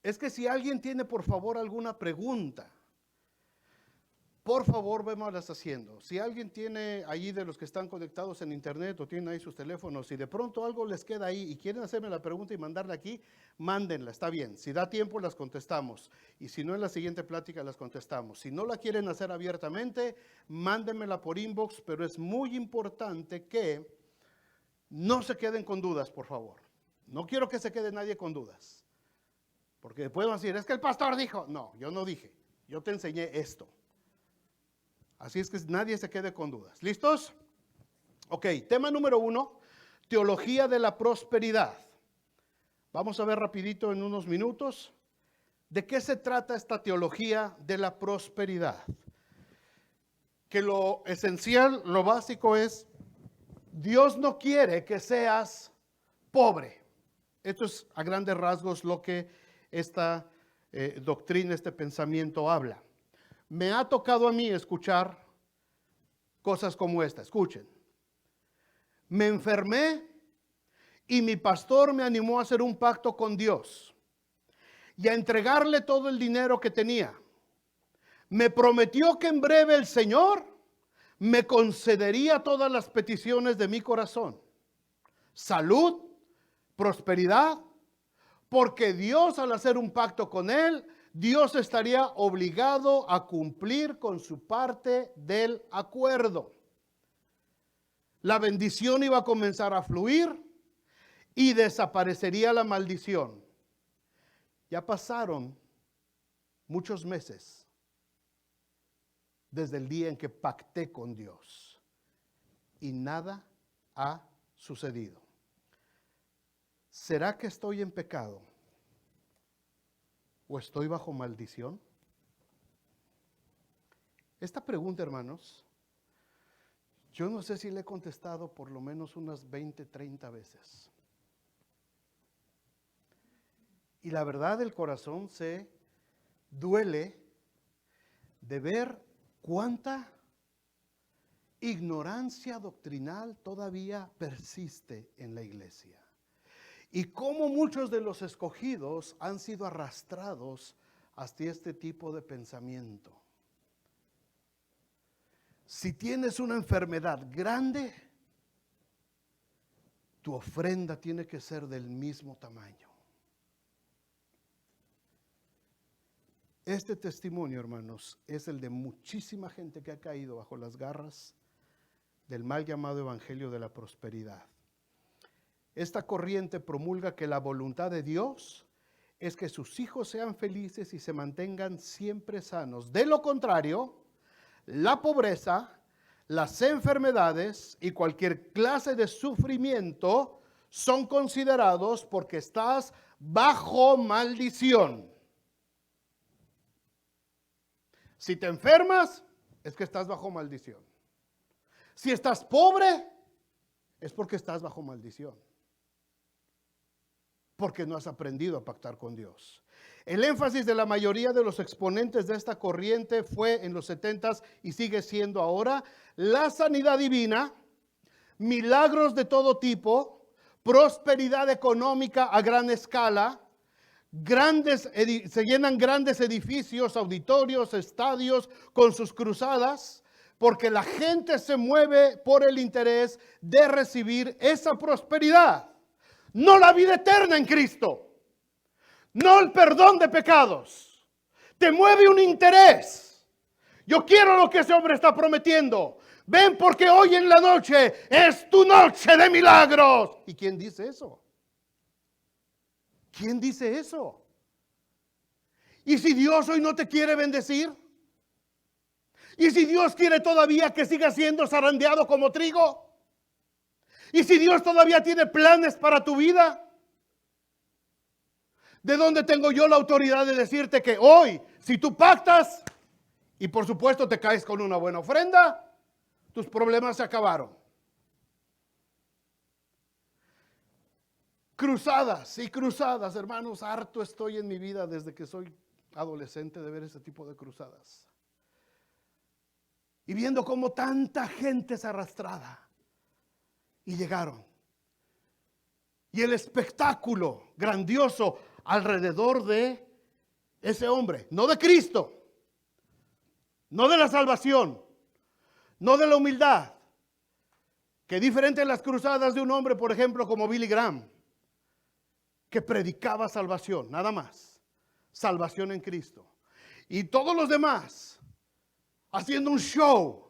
es que si alguien tiene por favor alguna pregunta, por favor vémolas haciendo. Si alguien tiene allí de los que están conectados en internet o tienen ahí sus teléfonos y de pronto algo les queda ahí y quieren hacerme la pregunta y mandarla aquí, mándenla, está bien. Si da tiempo las contestamos y si no en la siguiente plática las contestamos. Si no la quieren hacer abiertamente, mándenmela por inbox, pero es muy importante que no se queden con dudas, por favor. No quiero que se quede nadie con dudas. Porque puedo decir, es que el pastor dijo. No, yo no dije. Yo te enseñé esto. Así es que nadie se quede con dudas. ¿Listos? Ok, tema número 1, teología de la prosperidad. Vamos a ver rapidito en unos minutos de qué se trata esta teología de la prosperidad. Que lo esencial, lo básico es, Dios no quiere que seas pobre. Esto es a grandes rasgos lo que esta doctrina, este pensamiento habla. Me ha tocado a mí escuchar cosas como esta. Escuchen. Me enfermé y mi pastor me animó a hacer un pacto con Dios y a entregarle todo el dinero que tenía. Me prometió que en breve el Señor me concedería todas las peticiones de mi corazón. Salud, prosperidad, porque Dios al hacer un pacto con él, Dios estaría obligado a cumplir con su parte del acuerdo. La bendición iba a comenzar a fluir y desaparecería la maldición. Ya pasaron muchos meses desde el día en que pacté con Dios y nada ha sucedido. ¿Será que estoy en pecado? ¿O estoy bajo maldición? Esta pregunta, hermanos, yo no sé si le he contestado por lo menos unas 20, 30 veces. Y la verdad del corazón se duele de ver cuánta ignorancia doctrinal todavía persiste en la iglesia. Y cómo muchos de los escogidos han sido arrastrados hasta este tipo de pensamiento. Si tienes una enfermedad grande, tu ofrenda tiene que ser del mismo tamaño. Este testimonio, hermanos, es el de muchísima gente que ha caído bajo las garras del mal llamado evangelio de la prosperidad. Esta corriente promulga que la voluntad de Dios es que sus hijos sean felices y se mantengan siempre sanos. De lo contrario, la pobreza, las enfermedades y cualquier clase de sufrimiento son considerados porque estás bajo maldición. Si te enfermas, es que estás bajo maldición. Si estás pobre, es porque estás bajo maldición. Porque no has aprendido a pactar con Dios. El énfasis de la mayoría de los exponentes de esta corriente fue en los 70s y sigue siendo ahora la sanidad divina, milagros de todo tipo, prosperidad económica a gran escala, se llenan grandes edificios, auditorios, estadios con sus cruzadas, porque la gente se mueve por el interés de recibir esa prosperidad. No la vida eterna en Cristo, no el perdón de pecados. Te mueve un interés. Yo quiero lo que ese hombre está prometiendo. Ven porque hoy en la noche es tu noche de milagros. ¿Y quién dice eso? ¿Quién dice eso? ¿Y si Dios hoy no te quiere bendecir? ¿Y si Dios quiere todavía que sigas siendo zarandeado como trigo? ¿Y si Dios todavía tiene planes para tu vida? ¿De dónde tengo yo la autoridad de decirte que hoy, si tú pactas y por supuesto te caes con una buena ofrenda, tus problemas se acabaron? Cruzadas y cruzadas, hermanos, harto estoy en mi vida desde que soy adolescente de ver ese tipo de cruzadas. Y viendo cómo tanta gente es arrastrada. Y llegaron. Y el espectáculo grandioso alrededor de ese hombre, no de Cristo, no de la salvación, no de la humildad, que diferente en las cruzadas de un hombre, por ejemplo, como Billy Graham, que predicaba salvación, nada más, salvación en Cristo. Y todos los demás haciendo un show.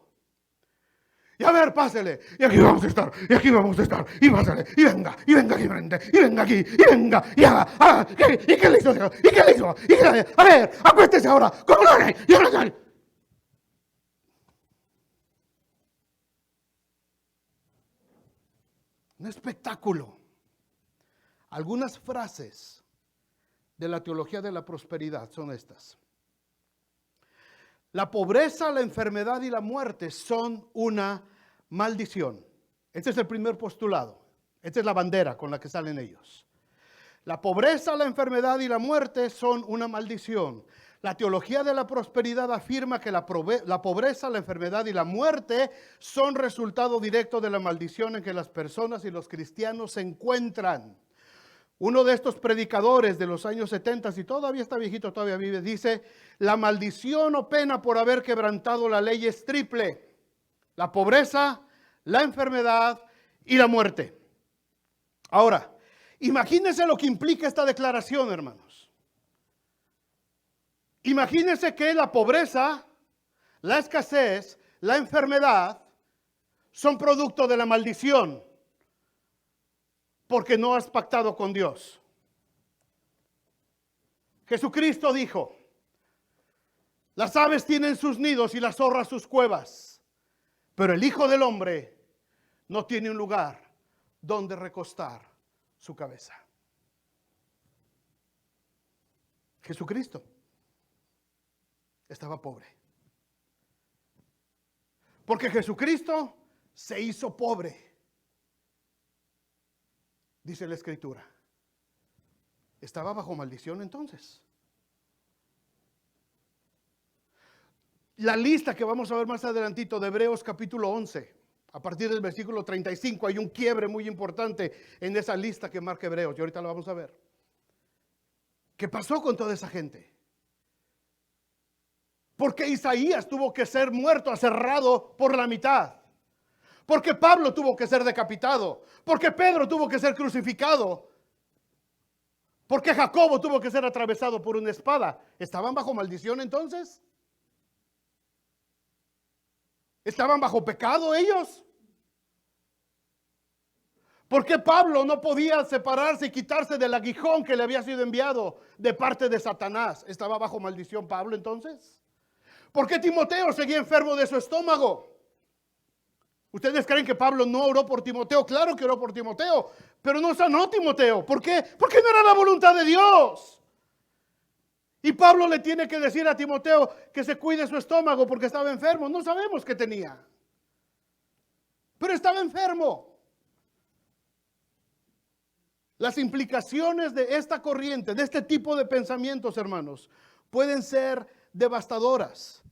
Y a ver, pásele, y aquí vamos a estar, y aquí vamos a estar, y pásale, y venga aquí frente, y venga aquí, y venga, y haga, ¿y qué le hizo? ¿Y qué le hizo? A ver, acuéstese ahora, ¿cómo lo haré? Y ahora, un espectáculo. Algunas frases de la teología de la prosperidad son estas. La pobreza, la enfermedad y la muerte son una maldición. Este es el primer postulado. Esta es la bandera con la que salen ellos. La pobreza, la enfermedad y la muerte son una maldición. La teología de la prosperidad afirma que la pobreza, la enfermedad y la muerte son resultado directo de la maldición en que las personas y los cristianos se encuentran. Uno de estos predicadores de los años 70, y todavía está viejito, todavía vive, dice: la maldición o pena por haber quebrantado la ley es triple: la pobreza, la enfermedad y la muerte. Ahora, imagínense lo que implica esta declaración, hermanos. Imagínense que la pobreza, la escasez, la enfermedad son producto de la maldición, porque no has pactado con Dios. Jesucristo dijo: las aves tienen sus nidos y las zorras sus cuevas, pero el Hijo del Hombre no tiene un lugar donde recostar su cabeza. Jesucristo estaba pobre, porque Jesucristo se hizo pobre. Dice la Escritura. ¿Estaba bajo maldición entonces? La lista que vamos a ver más adelantito de Hebreos capítulo 11, a partir del versículo 35, hay un quiebre muy importante en esa lista que marca Hebreos, y ahorita lo vamos a ver. ¿Qué pasó con toda esa gente? ¿Por qué Isaías tuvo que ser muerto, aserrado por la mitad? Porque Pablo tuvo que ser decapitado. Porque Pedro tuvo que ser crucificado. Porque Jacobo tuvo que ser atravesado por una espada. ¿Estaban bajo maldición entonces? ¿Estaban bajo pecado ellos? ¿Por qué Pablo no podía separarse y quitarse del aguijón que le había sido enviado de parte de Satanás? ¿Estaba bajo maldición Pablo entonces? ¿Por qué Timoteo seguía enfermo de su estómago? ¿Ustedes creen que Pablo no oró por Timoteo? Claro que oró por Timoteo, pero no sanó Timoteo. ¿Por qué? Porque no era la voluntad de Dios. Y Pablo le tiene que decir a Timoteo que se cuide su estómago porque estaba enfermo. No sabemos qué tenía, pero estaba enfermo. Las implicaciones de esta corriente, de este tipo de pensamientos, hermanos, pueden ser devastadoras.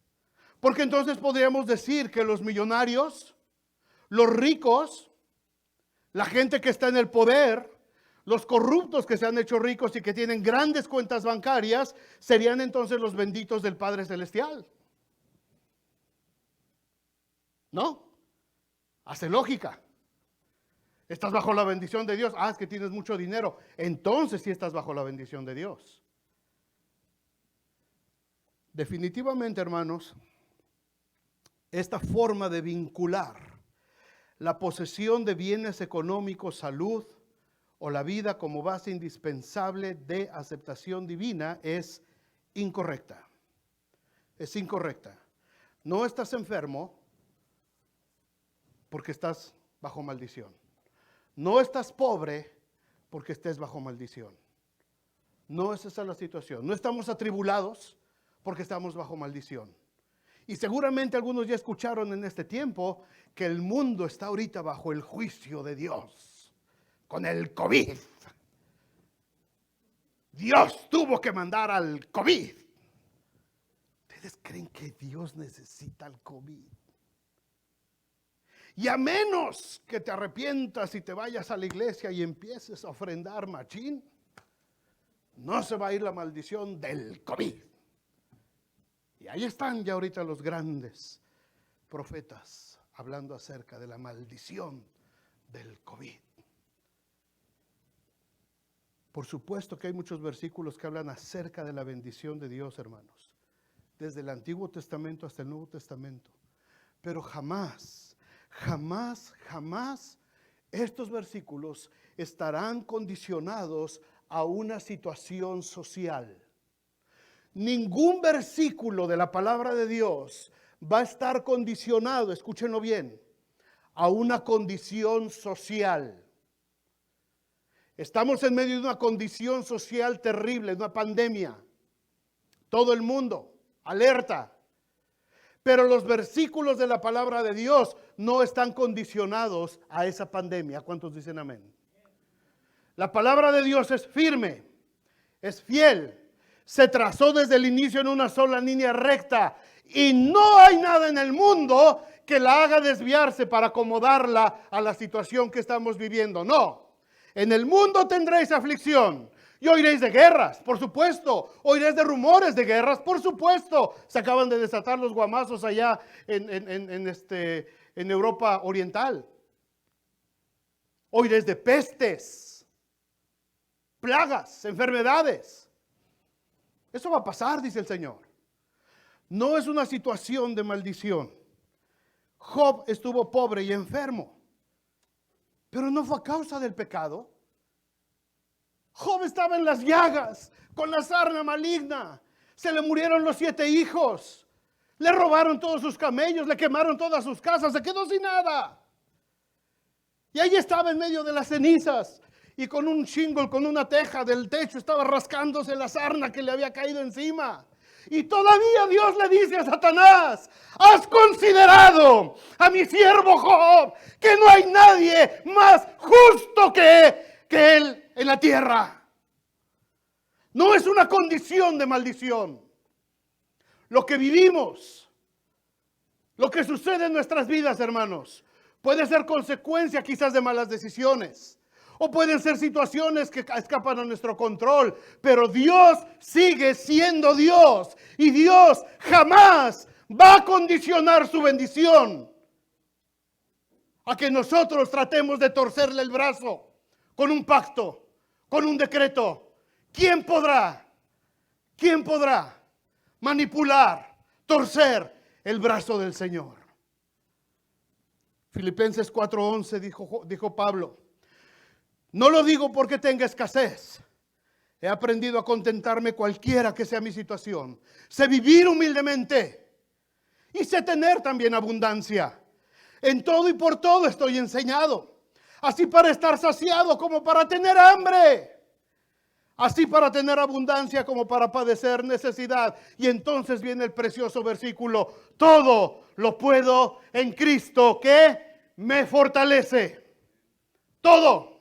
Porque entonces podríamos decir que los millonarios, los ricos, la gente que está en el poder, los corruptos que se han hecho ricos y que tienen grandes cuentas bancarias, serían entonces los benditos del Padre Celestial. ¿No? Hace lógica. Estás bajo la bendición de Dios. Ah, es que tienes mucho dinero. Entonces sí estás bajo la bendición de Dios. Definitivamente, hermanos, esta forma de vincular la posesión de bienes económicos, salud o la vida como base indispensable de aceptación divina es incorrecta. Es incorrecta. No estás enfermo porque estás bajo maldición. No estás pobre porque estés bajo maldición. No es esa la situación. No estamos atribulados porque estamos bajo maldición. Y seguramente algunos ya escucharon en este tiempo que el mundo está ahorita bajo el juicio de Dios con el COVID. Dios tuvo que mandar al COVID. ¿Ustedes creen que Dios necesita el COVID? Y a menos que te arrepientas y te vayas a la iglesia y empieces a ofrendar machín, no se va a ir la maldición del COVID. Y ahí están ya ahorita los grandes profetas hablando acerca de la maldición del COVID. Por supuesto que hay muchos versículos que hablan acerca de la bendición de Dios, hermanos, desde el Antiguo Testamento hasta el Nuevo Testamento. Pero jamás estos versículos estarán condicionados a una situación social. Ningún versículo de la palabra de Dios va a estar condicionado, escúchenlo bien, a una condición social. Estamos en medio de una condición social terrible, de una pandemia. Todo el mundo alerta. Pero los versículos de la palabra de Dios no están condicionados a esa pandemia. ¿Cuántos dicen amén? La palabra de Dios es firme, es fiel. Se trazó desde el inicio en una sola línea recta. Y no hay nada en el mundo que la haga desviarse para acomodarla a la situación que estamos viviendo. No. En el mundo tendréis aflicción. Y oiréis de guerras, por supuesto. Oiréis de rumores de guerras, por supuesto. Se acaban de desatar los guamazos allá en Europa Oriental. Oiréis de pestes, plagas, enfermedades. Eso va a pasar, dice el Señor. No es una situación de maldición. Job estuvo pobre y enfermo, pero no fue a causa del pecado. Job estaba en las llagas, con la sarna maligna. Se le murieron los 7 hijos. Le robaron todos sus camellos, le quemaron todas sus casas, se quedó sin nada. Y ahí estaba en medio de las cenizas. Y con un shingle, con una teja del techo, estaba rascándose la sarna que le había caído encima. Y todavía Dios le dice a Satanás: ¿has considerado a mi siervo Job, que no hay nadie más justo que él en la tierra? No es una condición de maldición. Lo que vivimos, lo que sucede en nuestras vidas, hermanos, puede ser consecuencia quizás de malas decisiones. O pueden ser situaciones que escapan a nuestro control. Pero Dios sigue siendo Dios. Y Dios jamás va a condicionar su bendición a que nosotros tratemos de torcerle el brazo con un pacto, con un decreto. ¿Quién podrá manipular, torcer el brazo del Señor? Filipenses 4:11 dijo Pablo: no lo digo porque tenga escasez. He aprendido a contentarme cualquiera que sea mi situación. Sé vivir humildemente y sé tener también abundancia. En todo y por todo estoy enseñado, así para estar saciado como para tener hambre, así para tener abundancia como para padecer necesidad. Y entonces viene el precioso versículo: todo lo puedo en Cristo que me fortalece. Todo,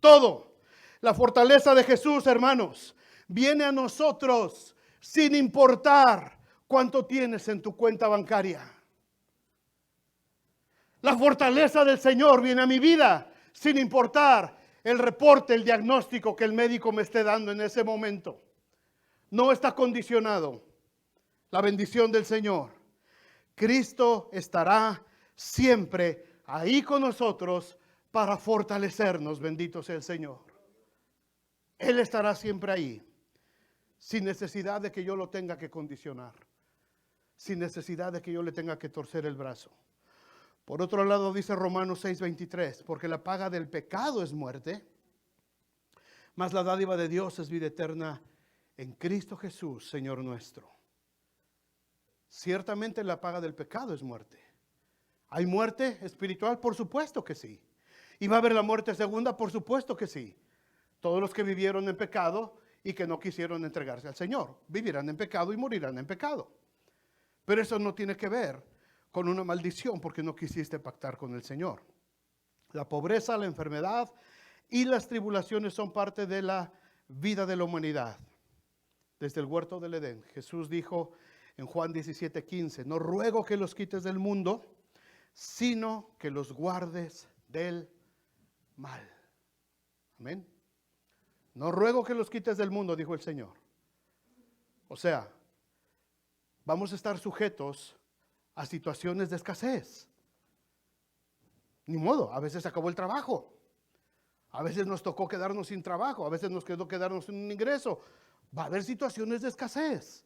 todo. La fortaleza de Jesús, hermanos, viene a nosotros sin importar cuánto tienes en tu cuenta bancaria. La fortaleza del Señor viene a mi vida sin importar el reporte, el diagnóstico que el médico me esté dando en ese momento. No está condicionado. La bendición del Señor. Cristo estará siempre ahí con nosotros para fortalecernos. Bendito sea el Señor. Él estará siempre ahí, sin necesidad de que yo lo tenga que condicionar, sin necesidad de que yo le tenga que torcer el brazo. Por otro lado dice Romanos 6:23, porque la paga del pecado es muerte, mas la dádiva de Dios es vida eterna en Cristo Jesús, Señor nuestro. Ciertamente la paga del pecado es muerte. ¿Hay muerte espiritual? Por supuesto que sí. ¿Y va a haber la muerte segunda? Por supuesto que sí. Todos los que vivieron en pecado y que no quisieron entregarse al Señor vivirán en pecado y morirán en pecado. Pero eso no tiene que ver con una maldición porque no quisiste pactar con el Señor. La pobreza, la enfermedad y las tribulaciones son parte de la vida de la humanidad. Desde el huerto del Edén, Jesús dijo en Juan 17:15, no ruego que los quites del mundo, sino que los guardes del mal. Amén. No ruego que los quites del mundo, dijo el Señor. O sea, vamos a estar sujetos a situaciones de escasez. Ni modo, a veces se acabó el trabajo. A veces nos tocó quedarnos sin trabajo, a veces nos quedó quedarnos sin un ingreso. Va a haber situaciones de escasez.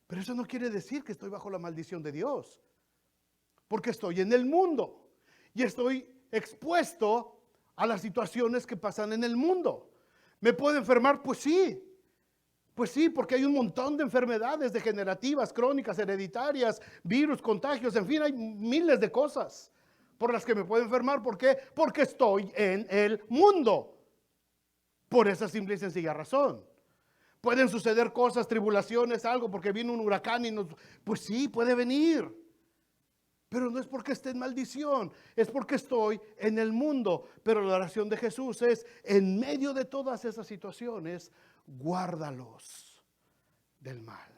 Pero eso no quiere decir que estoy bajo la maldición de Dios. Porque estoy en el mundo y estoy expuesto a las situaciones que pasan en el mundo. ¿Me puedo enfermar? Pues sí. Pues sí, porque hay un montón de enfermedades degenerativas, crónicas, hereditarias, virus, contagios, en fin, hay miles de cosas por las que me puedo enfermar. ¿Por qué? Porque estoy en el mundo. Por esa simple y sencilla razón. Pueden suceder cosas, tribulaciones, algo, porque viene un huracán y nos... Pues sí, puede venir. Pero no es porque esté en maldición, es porque estoy en el mundo. Pero la oración de Jesús es, en medio de todas esas situaciones, guárdalos del mal.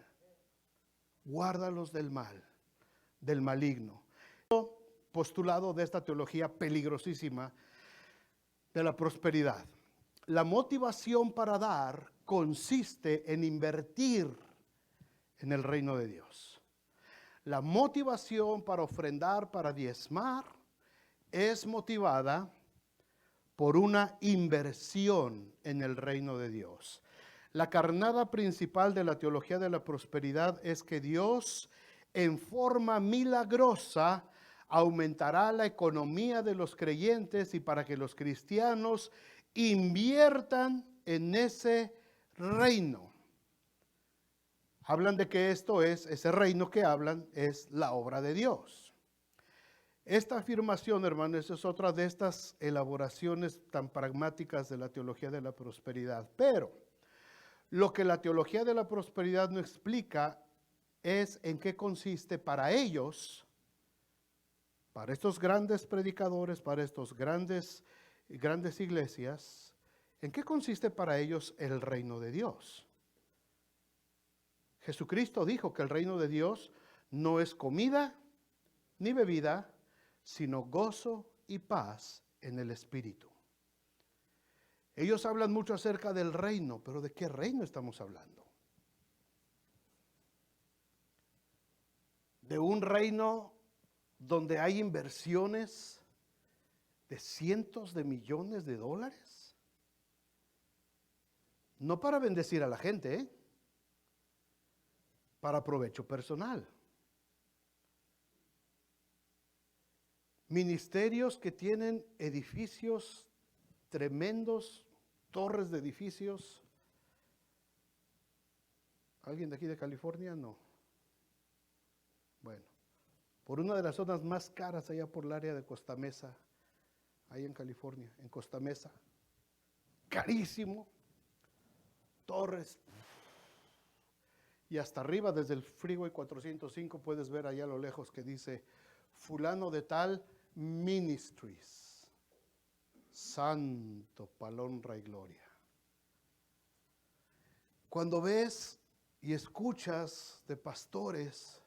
Guárdalos del mal, del maligno. Postulado de esta teología peligrosísima de la prosperidad. La motivación para dar consiste en invertir en el reino de Dios. La motivación para ofrendar, para diezmar, es motivada por una inversión en el reino de Dios. La carnada principal de la teología de la prosperidad es que Dios, en forma milagrosa, aumentará la economía de los creyentes y para que los cristianos inviertan en ese reino. Hablan de que esto es, ese reino que hablan es la obra de Dios. Esta afirmación, hermanos, es otra de estas elaboraciones tan pragmáticas de la teología de la prosperidad. Pero lo que la teología de la prosperidad no explica es en qué consiste para ellos, para estos grandes predicadores, para estos grandes iglesias, en qué consiste para ellos el reino de Dios. Jesucristo dijo que el reino de Dios no es comida ni bebida, sino gozo y paz en el Espíritu. Ellos hablan mucho acerca del reino, pero ¿de qué reino estamos hablando? ¿De un reino donde hay inversiones de cientos de millones de dólares? No para bendecir a la gente, para provecho personal. Ministerios que tienen edificios tremendos, torres de edificios. ¿Alguien de aquí de California? No. Bueno, por una de las zonas más caras allá por el área de Costa Mesa, ahí en California, en Costa Mesa. Carísimo. torres. Y hasta arriba, desde el Freeway 405, puedes ver allá a lo lejos que dice fulano de tal Ministries. Santo, para honra y gloria. Cuando ves y escuchas de pastores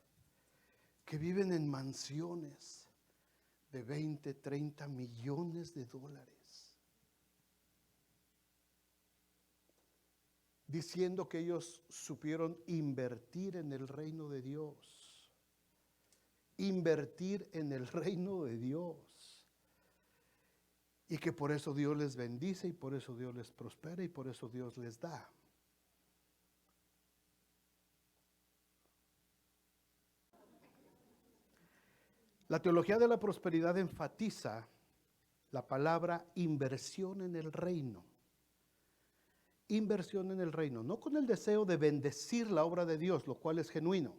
que viven en mansiones de 20, 30 millones de dólares, diciendo que ellos supieron invertir en el reino de Dios, invertir en el reino de Dios, y que por eso Dios les bendice y por eso Dios les prospera y por eso Dios les da. La teología de la prosperidad enfatiza la palabra inversión en el reino. Inversión en el reino, no con el deseo de bendecir la obra de Dios, lo cual es genuino.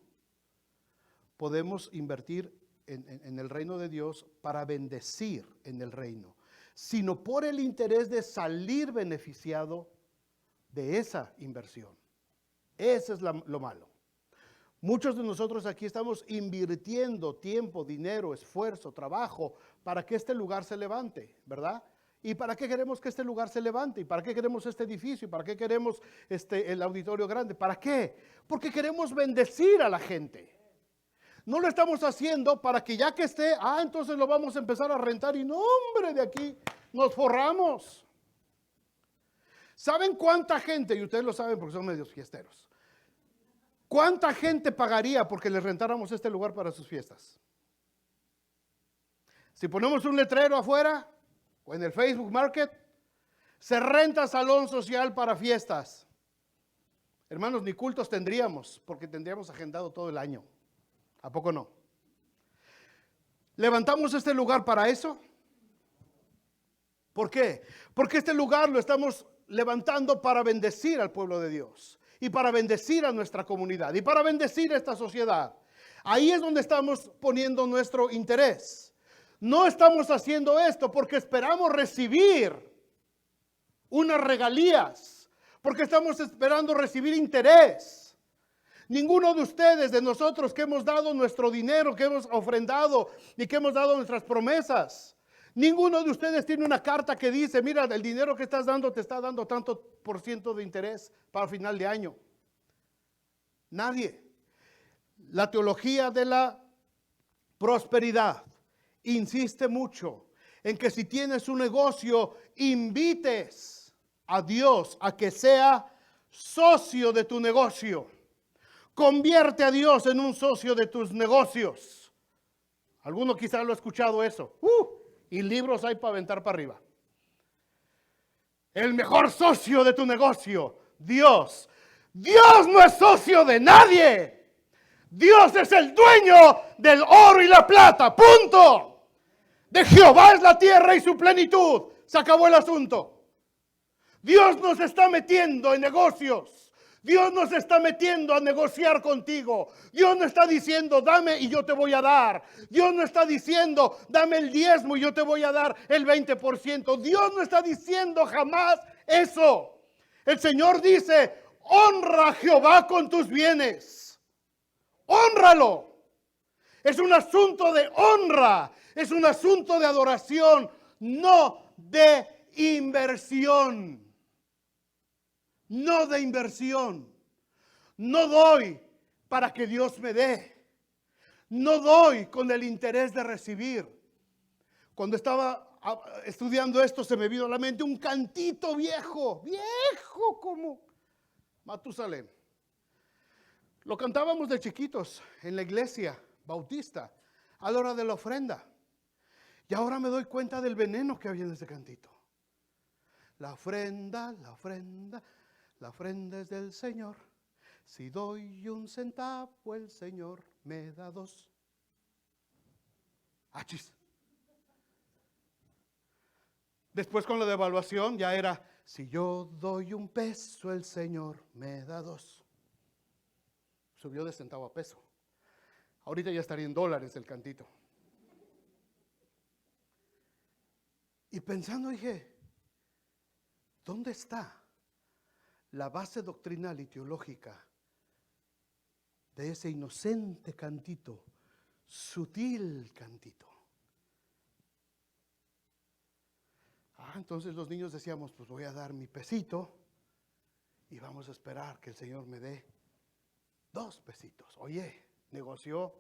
Podemos invertir en el reino de Dios para bendecir en el reino, sino por el interés de salir beneficiado de esa inversión. Ese es lo malo. Muchos de nosotros aquí estamos invirtiendo tiempo, dinero, esfuerzo, trabajo para que este lugar se levante, ¿verdad? ¿Y para qué queremos que este lugar se levante? ¿Y para qué queremos este edificio? ¿Y para qué queremos el auditorio grande? ¿Para qué? Porque queremos bendecir a la gente. No lo estamos haciendo para que ya que esté, entonces lo vamos a empezar a rentar y no, hombre, de aquí nos forramos. ¿Saben cuánta gente? Y ustedes lo saben porque son medios fiesteros. ¿Cuánta gente pagaría porque les rentáramos este lugar para sus fiestas? Si ponemos un letrero afuera o en el Facebook Market, se renta salón social para fiestas. Hermanos, ni cultos tendríamos porque tendríamos agendado todo el año. ¿A poco no? ¿Levantamos este lugar para eso? ¿Por qué? Porque este lugar lo estamos levantando para bendecir al pueblo de Dios. Y para bendecir a nuestra comunidad. Y para bendecir a esta sociedad. Ahí es donde estamos poniendo nuestro interés. No estamos haciendo esto porque esperamos recibir unas regalías. Porque estamos esperando recibir interés. Ninguno de ustedes, de nosotros que hemos dado nuestro dinero, que hemos ofrendado y que hemos dado nuestras promesas. Ninguno de ustedes tiene una carta que dice, mira, el dinero que estás dando te está dando tanto % de interés para final de año. Nadie. La teología de la prosperidad insiste mucho en que si tienes un negocio, invites a Dios a que sea socio de tu negocio. Convierte a Dios en un socio de tus negocios. Alguno quizás lo ha escuchado eso. Y libros hay para aventar para arriba. El mejor socio de tu negocio, Dios. Dios no es socio de nadie. Dios es el dueño del oro y la plata. Punto. De Jehová es la tierra y su plenitud. Se acabó el asunto. Dios nos está metiendo en negocios. Dios nos está metiendo a negociar contigo. Dios no está diciendo, dame y yo te voy a dar. Dios no está diciendo, dame el diezmo y yo te voy a dar el 20%. Dios no está diciendo jamás eso. El Señor dice, honra a Jehová con tus bienes. Hónralo. Es un asunto de honra. Es un asunto de adoración, no de inversión. No de inversión. No doy para que Dios me dé. No doy con el interés de recibir. Cuando estaba estudiando esto se me vino a la mente un cantito viejo como Matusalén. Lo cantábamos de chiquitos en la iglesia bautista a la hora de la ofrenda. Y ahora me doy cuenta del veneno que había en ese cantito. La ofrenda, la ofrenda. La ofrenda es del Señor. Si doy 1 centavo, el Señor me da 2. ¡Achis! Después con la devaluación ya era, si yo doy 1 peso, el Señor me da 2. Subió de centavo a peso. Ahorita ya estaría en dólares el cantito. Y pensando dije, ¿dónde está la base doctrinal y teológica de ese inocente cantito, sutil cantito. Entonces los niños decíamos, pues voy a dar mi pesito y vamos a esperar que el Señor me dé 2 pesitos. Oye, negoció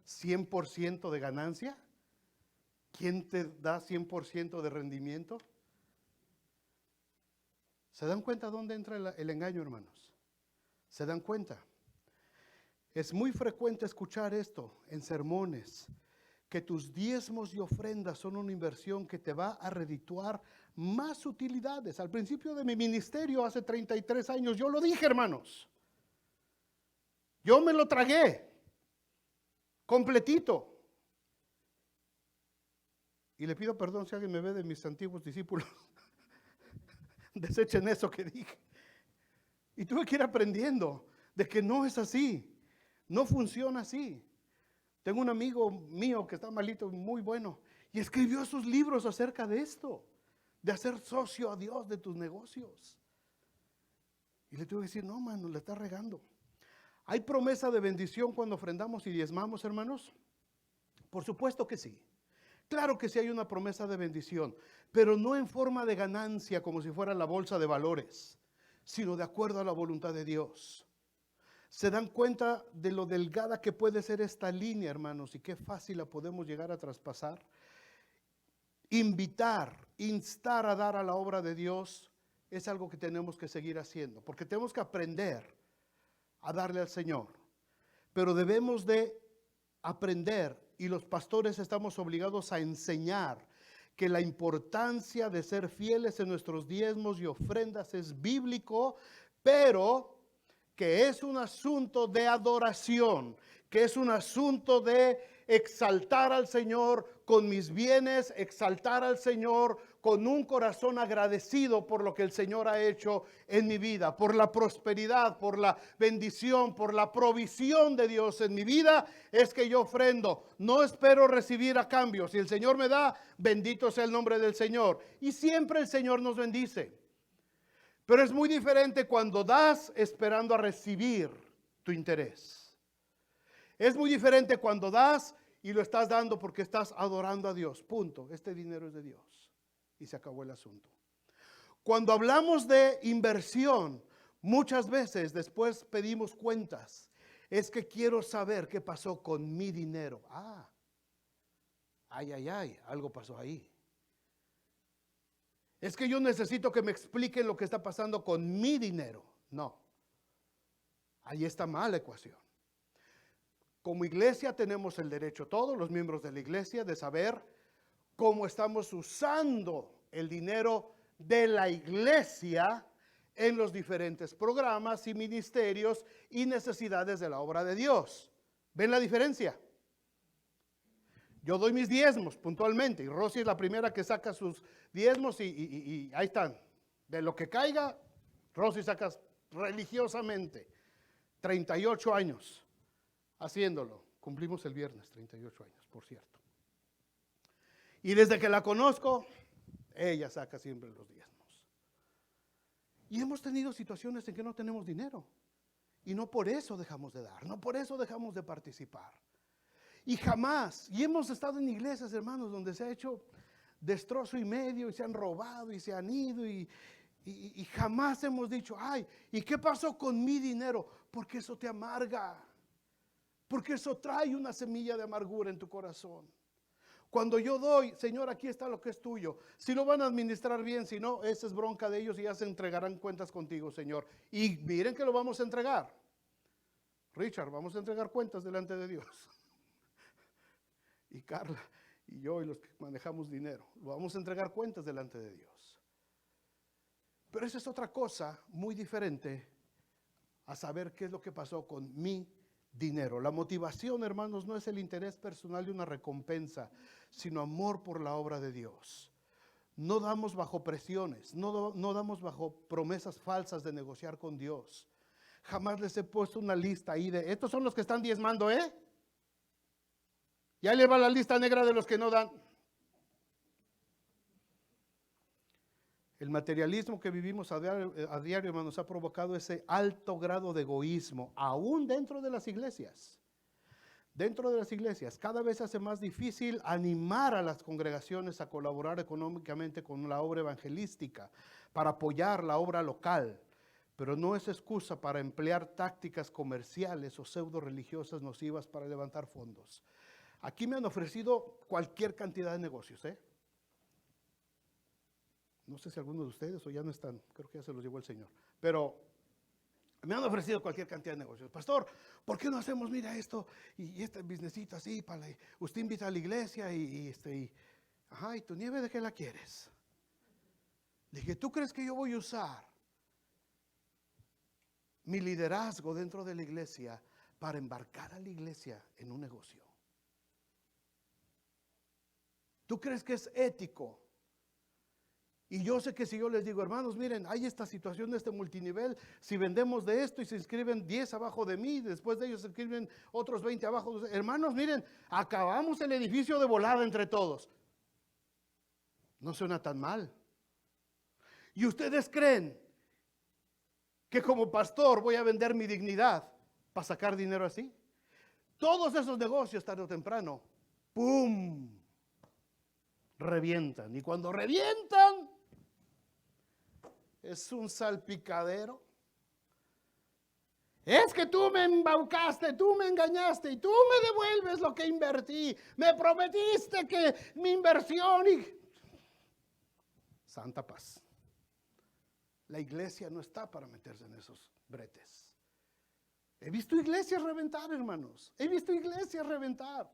100% de ganancia. ¿Quién te da 100% de rendimiento? ¿Se dan cuenta dónde entra el engaño, hermanos? ¿Se dan cuenta? Es muy frecuente escuchar esto en sermones, que tus diezmos y ofrendas son una inversión que te va a redituar más utilidades. Al principio de mi ministerio, hace 33 años, yo lo dije, hermanos. Yo me lo tragué, completito. Y le pido perdón si alguien me ve de mis antiguos discípulos. Desechen eso que dije. Y tuve que ir aprendiendo de que no es así. No funciona así. Tengo un amigo mío que está malito, muy bueno, y escribió sus libros acerca de esto, de hacer socio a Dios de tus negocios. Y le tuve que decir, no, mano, le estás regando. ¿Hay promesa de bendición cuando ofrendamos y diezmamos, hermanos? Por supuesto que sí. Claro que sí hay una promesa de bendición, pero no en forma de ganancia como si fuera la bolsa de valores, sino de acuerdo a la voluntad de Dios. ¿Se dan cuenta de lo delgada que puede ser esta línea, hermanos? Y qué fácil la podemos llegar a traspasar. Invitar, instar a dar a la obra de Dios es algo que tenemos que seguir haciendo, porque tenemos que aprender a darle al Señor. Pero debemos de aprender, y los pastores estamos obligados a enseñar, que la importancia de ser fieles en nuestros diezmos y ofrendas es bíblico, pero que es un asunto de adoración, que es un asunto de exaltar al Señor con mis bienes, exaltar al Señor con un corazón agradecido por lo que el Señor ha hecho en mi vida, por la prosperidad, por la bendición, por la provisión de Dios en mi vida, es que yo ofrendo. No espero recibir a cambio. Si el Señor me da, bendito sea el nombre del Señor. Y siempre el Señor nos bendice. Pero es muy diferente cuando das esperando a recibir tu interés. Es muy diferente cuando das y lo estás dando porque estás adorando a Dios. Punto. Este dinero es de Dios. Y se acabó el asunto. Cuando hablamos de inversión, muchas veces después pedimos cuentas. Es que quiero saber qué pasó con mi dinero. Algo pasó ahí. Es que yo necesito que me expliquen lo que está pasando con mi dinero. No, ahí está mal la ecuación. Como iglesia tenemos el derecho, todos los miembros de la iglesia, de saber cómo estamos usando el dinero de la iglesia en los diferentes programas y ministerios y necesidades de la obra de Dios. ¿Ven la diferencia? Yo doy mis diezmos puntualmente y Rosy es la primera que saca sus diezmos y ahí están. De lo que caiga, Rosy saca religiosamente. 38 años haciéndolo. Cumplimos el viernes 38 años, por cierto. Y desde que la conozco, ella saca siempre los diezmos. Y hemos tenido situaciones en que no tenemos dinero. Y no por eso dejamos de dar, no por eso dejamos de participar. Y jamás, y hemos estado en iglesias, hermanos, donde se ha hecho destrozo y medio, y se han robado, y se han ido, y jamás hemos dicho, ay, ¿y qué pasó con mi dinero? Porque eso te amarga, porque eso trae una semilla de amargura en tu corazón. Cuando yo doy, Señor, aquí está lo que es tuyo. Si lo van a administrar bien, si no, esa es bronca de ellos y ya se entregarán cuentas contigo, Señor. Y miren que lo vamos a entregar. Richard, vamos a entregar cuentas delante de Dios. Y Carla y yo y los que manejamos dinero, lo vamos a entregar cuentas delante de Dios. Pero esa es otra cosa muy diferente a saber qué es lo que pasó con mi dinero. La motivación, hermanos, no es el interés personal de una recompensa, sino amor por la obra de Dios. No damos bajo presiones, no damos bajo promesas falsas de negociar con Dios. Jamás les he puesto una lista ahí de, estos son los que están diezmando, Y ahí le va la lista negra de los que no dan. El materialismo que vivimos a diario, hermanos, ha provocado ese alto grado de egoísmo, aún dentro de las iglesias. Dentro de las iglesias, cada vez hace más difícil animar a las congregaciones a colaborar económicamente con la obra evangelística, para apoyar la obra local, pero no es excusa para emplear tácticas comerciales o pseudo religiosas nocivas para levantar fondos. Aquí me han ofrecido cualquier cantidad de negocios, No sé si algunos de ustedes o ya no están, creo que ya se los llevó el Señor, pero me han ofrecido cualquier cantidad de negocios. Pastor, ¿por qué no hacemos, mira esto y este businessito así? Usted invita a la iglesia y tu nieve, ¿de qué la quieres? Dije, ¿tú crees que yo voy a usar mi liderazgo dentro de la iglesia para embarcar a la iglesia en un negocio? ¿Tú crees que es ético? Y yo sé que si yo les digo, hermanos, miren, hay esta situación de este multinivel, si vendemos de esto y se inscriben 10 abajo de mí, después de ellos se inscriben otros 20 abajo, hermanos, miren, acabamos el edificio de volada entre todos. No suena tan mal. ¿Y ustedes creen que como pastor voy a vender mi dignidad para sacar dinero así? Todos esos negocios, tarde o temprano, ¡pum!, revientan. Y cuando revientan, es un salpicadero. Es que tú me embaucaste, tú me engañaste y tú me devuelves lo que invertí. Me prometiste que mi inversión y... Santa paz. La iglesia no está para meterse en esos bretes. He visto iglesias reventar, hermanos. He visto iglesias reventar.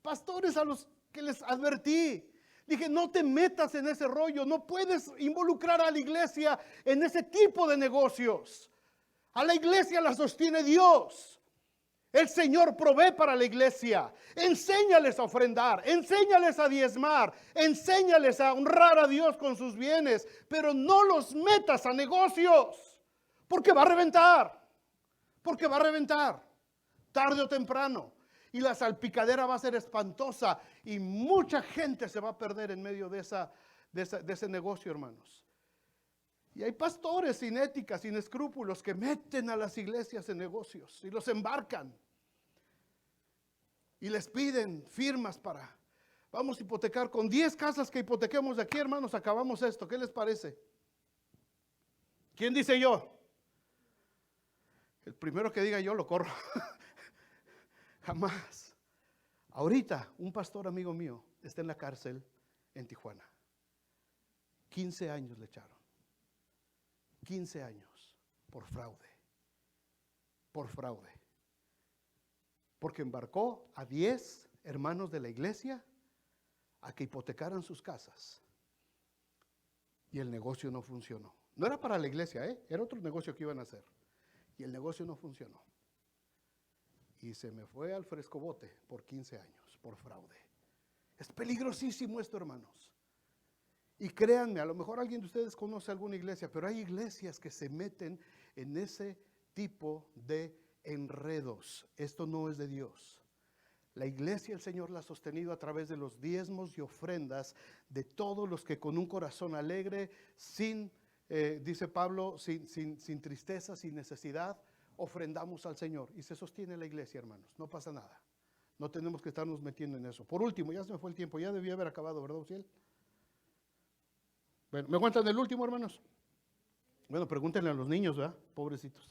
Pastores a los que les advertí. Dije, no te metas en ese rollo. No puedes involucrar a la iglesia en ese tipo de negocios. A la iglesia la sostiene Dios. El Señor provee para la iglesia. Enséñales a ofrendar, enséñales a diezmar, enséñales a honrar a Dios con sus bienes, pero no los metas a negocios, porque va a reventar, tarde o temprano. Y la salpicadera va a ser espantosa y mucha gente se va a perder en medio de ese negocio, hermanos. Y hay pastores sin ética, sin escrúpulos, que meten a las iglesias en negocios y los embarcan. Y les piden firmas para, vamos a hipotecar con 10 casas que hipotequemos de aquí, hermanos, acabamos esto. ¿Qué les parece? ¿Quién dice yo? El primero que diga yo lo corro. Jamás. Ahorita un pastor amigo mío está en la cárcel en Tijuana. 15 años le echaron. 15 años por fraude. Porque embarcó a 10 hermanos de la iglesia a que hipotecaran sus casas. Y el negocio no funcionó. No era para la iglesia, era otro negocio que iban a hacer. Y el negocio no funcionó. Y se me fue al frescobote por 15 años, por fraude. Es peligrosísimo esto, hermanos. Y créanme, a lo mejor alguien de ustedes conoce alguna iglesia, pero hay iglesias que se meten en ese tipo de enredos. Esto no es de Dios. La iglesia, el Señor la ha sostenido a través de los diezmos y ofrendas de todos los que con un corazón alegre, sin, dice Pablo, sin tristeza, sin necesidad, ofrendamos al Señor. Y se sostiene la iglesia, hermanos. No pasa nada. No tenemos que estarnos metiendo en eso. Por último, ya se me fue el tiempo, ya debía haber acabado, ¿verdad, Uciel? Bueno, ¿me aguantan el último, hermanos? Bueno, pregúntenle a los niños, ¿verdad? Pobrecitos.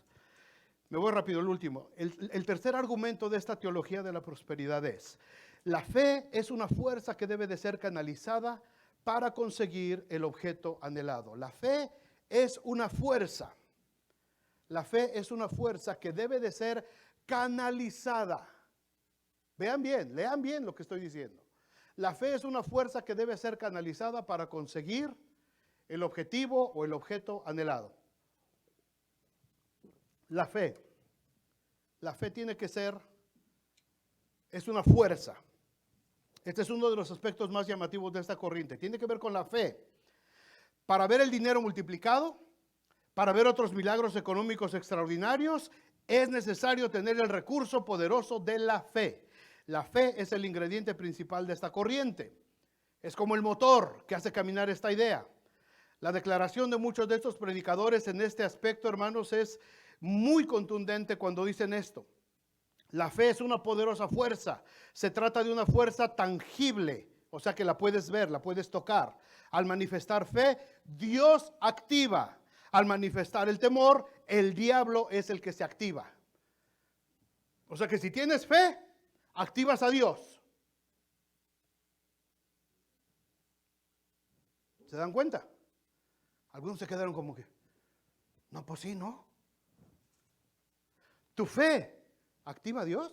Me voy rápido, el último. El tercer argumento de esta teología de la prosperidad es: la fe es una fuerza que debe de ser canalizada para conseguir el objeto anhelado. La fe es una fuerza. La fe es una fuerza que debe de ser canalizada. Vean bien, lean bien lo que estoy diciendo. La fe es una fuerza que debe ser canalizada para conseguir el objetivo o el objeto anhelado. La fe tiene que ser, es una fuerza. Este es uno de los aspectos más llamativos de esta corriente. Tiene que ver con la fe. Para ver el dinero multiplicado, para ver otros milagros económicos extraordinarios, es necesario tener el recurso poderoso de la fe. La fe es el ingrediente principal de esta corriente. Es como el motor que hace caminar esta idea. La declaración de muchos de estos predicadores en este aspecto, hermanos, es muy contundente cuando dicen esto. La fe es una poderosa fuerza. Se trata de una fuerza tangible, o sea que la puedes ver, la puedes tocar. Al manifestar fe, Dios activa. Al manifestar el temor, el diablo es el que se activa. O sea que si tienes fe, activas a Dios. ¿Se dan cuenta? Algunos se quedaron como que, no, pues sí, ¿no? Tu fe activa a Dios.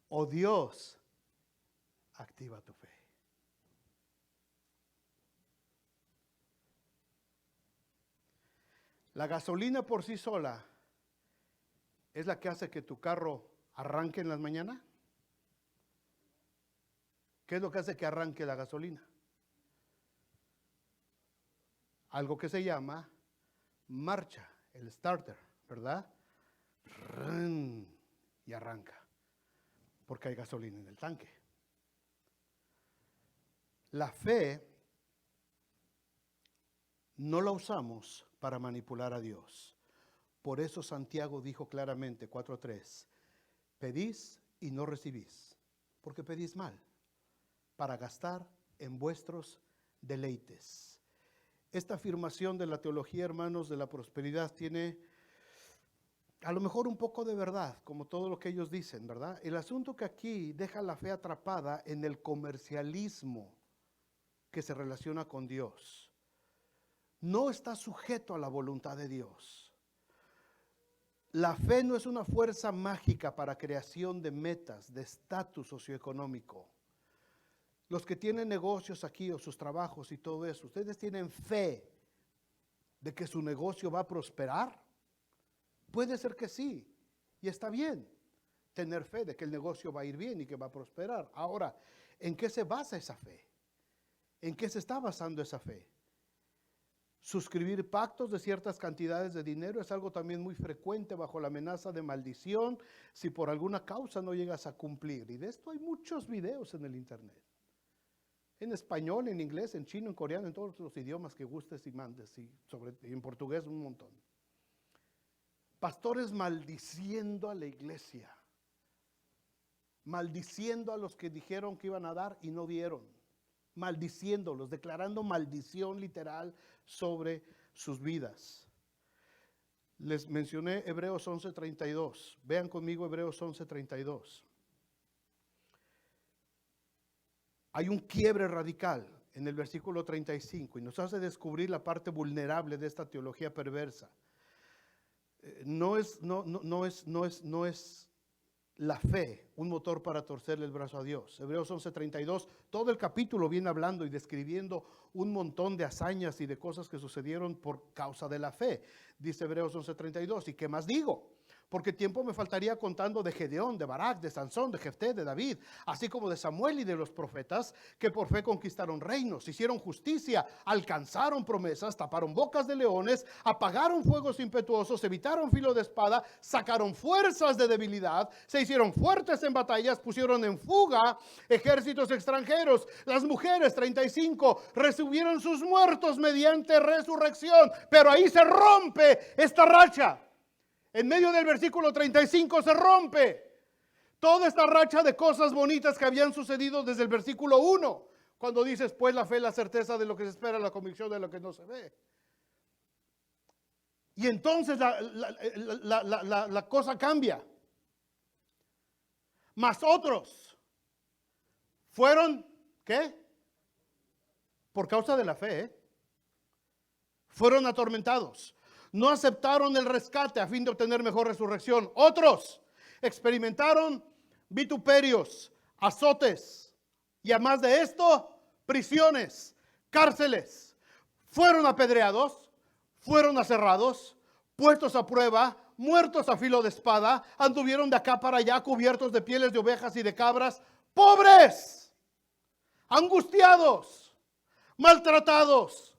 O Dios activa tu fe. La gasolina por sí sola es la que hace que tu carro arranque en las mañanas. ¿Qué es lo que hace que arranque la gasolina? Algo que se llama marcha, el starter, ¿verdad? Y arranca, porque hay gasolina en el tanque. La fe no la usamos para manipular a Dios. Por eso Santiago dijo claramente, 4:3, pedís y no recibís, porque pedís mal, para gastar en vuestros deleites. Esta afirmación de la teología, hermanos, de la prosperidad tiene a lo mejor un poco de verdad, como todo lo que ellos dicen, ¿verdad? El asunto que aquí deja la fe atrapada en el comercialismo que se relaciona con Dios. No está sujeto a la voluntad de Dios. La fe no es una fuerza mágica para creación de metas, de estatus socioeconómico. Los que tienen negocios aquí o sus trabajos y todo eso, ¿ustedes tienen fe de que su negocio va a prosperar? Puede ser que sí, y está bien tener fe de que el negocio va a ir bien y que va a prosperar. Ahora, ¿en qué se basa esa fe? ¿En qué se está basando esa fe? Suscribir pactos de ciertas cantidades de dinero es algo también muy frecuente bajo la amenaza de maldición si por alguna causa no llegas a cumplir. Y de esto hay muchos videos en el internet. En español, en inglés, en chino, en coreano, en todos los idiomas que gustes y mandes, y en portugués un montón. Pastores maldiciendo a la iglesia, maldiciendo a los que dijeron que iban a dar y no dieron, maldiciéndolos, declarando maldición literal sobre sus vidas. Les mencioné Hebreos 11:32. Vean conmigo Hebreos 11:32. Hay un quiebre radical en el versículo 35 y nos hace descubrir la parte vulnerable de esta teología perversa. No es la fe un motor para torcerle el brazo a Dios. Hebreos 11:32, todo el capítulo viene hablando y describiendo un montón de hazañas y de cosas que sucedieron por causa de la fe. Dice Hebreos 11:32, ¿y qué más digo? Porque tiempo me faltaría contando de Gedeón, de Barak, de Sansón, de Jefté, de David, así como de Samuel y de los profetas que por fe conquistaron reinos, hicieron justicia, alcanzaron promesas, taparon bocas de leones, apagaron fuegos impetuosos, evitaron filo de espada, sacaron fuerzas de debilidad, se hicieron fuertes en batallas, pusieron en fuga ejércitos extranjeros. Las mujeres, 35, recibieron sus muertos mediante resurrección, pero ahí se rompe esta racha. En medio del versículo 35 se rompe toda esta racha de cosas bonitas que habían sucedido desde el versículo 1, cuando dices, pues la fe, la certeza de lo que se espera, la convicción de lo que no se ve. Y entonces la cosa cambia. Mas otros fueron, ¿qué? Por causa de la fe, fueron atormentados. No aceptaron el rescate a fin de obtener mejor resurrección. Otros experimentaron vituperios, azotes y además de esto, prisiones, cárceles. Fueron apedreados, fueron aserrados, puestos a prueba, muertos a filo de espada, anduvieron de acá para allá cubiertos de pieles de ovejas y de cabras, pobres, angustiados, maltratados,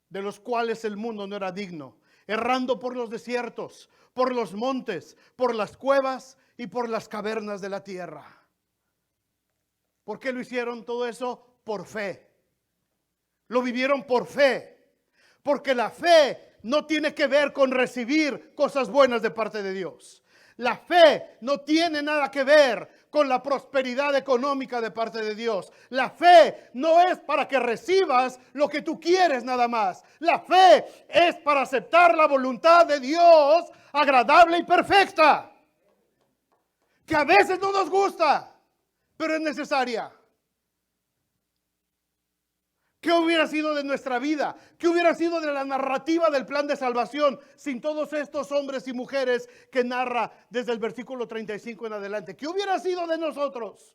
de los cuales el mundo no era digno, errando por los desiertos, por los montes, por las cuevas y por las cavernas de la tierra. ¿Por qué lo hicieron todo eso? Por fe. Lo vivieron por fe. Porque la fe no tiene que ver con recibir cosas buenas de parte de Dios. La fe no tiene nada que ver con la prosperidad económica de parte de Dios. La fe no es para que recibas lo que tú quieres nada más. La fe es para aceptar la voluntad de Dios agradable y perfecta. Que a veces no nos gusta, pero es necesaria. ¿Qué hubiera sido de nuestra vida? ¿Qué hubiera sido de la narrativa del plan de salvación sin todos estos hombres y mujeres que narra desde el versículo 35 en adelante? ¿Qué hubiera sido de nosotros?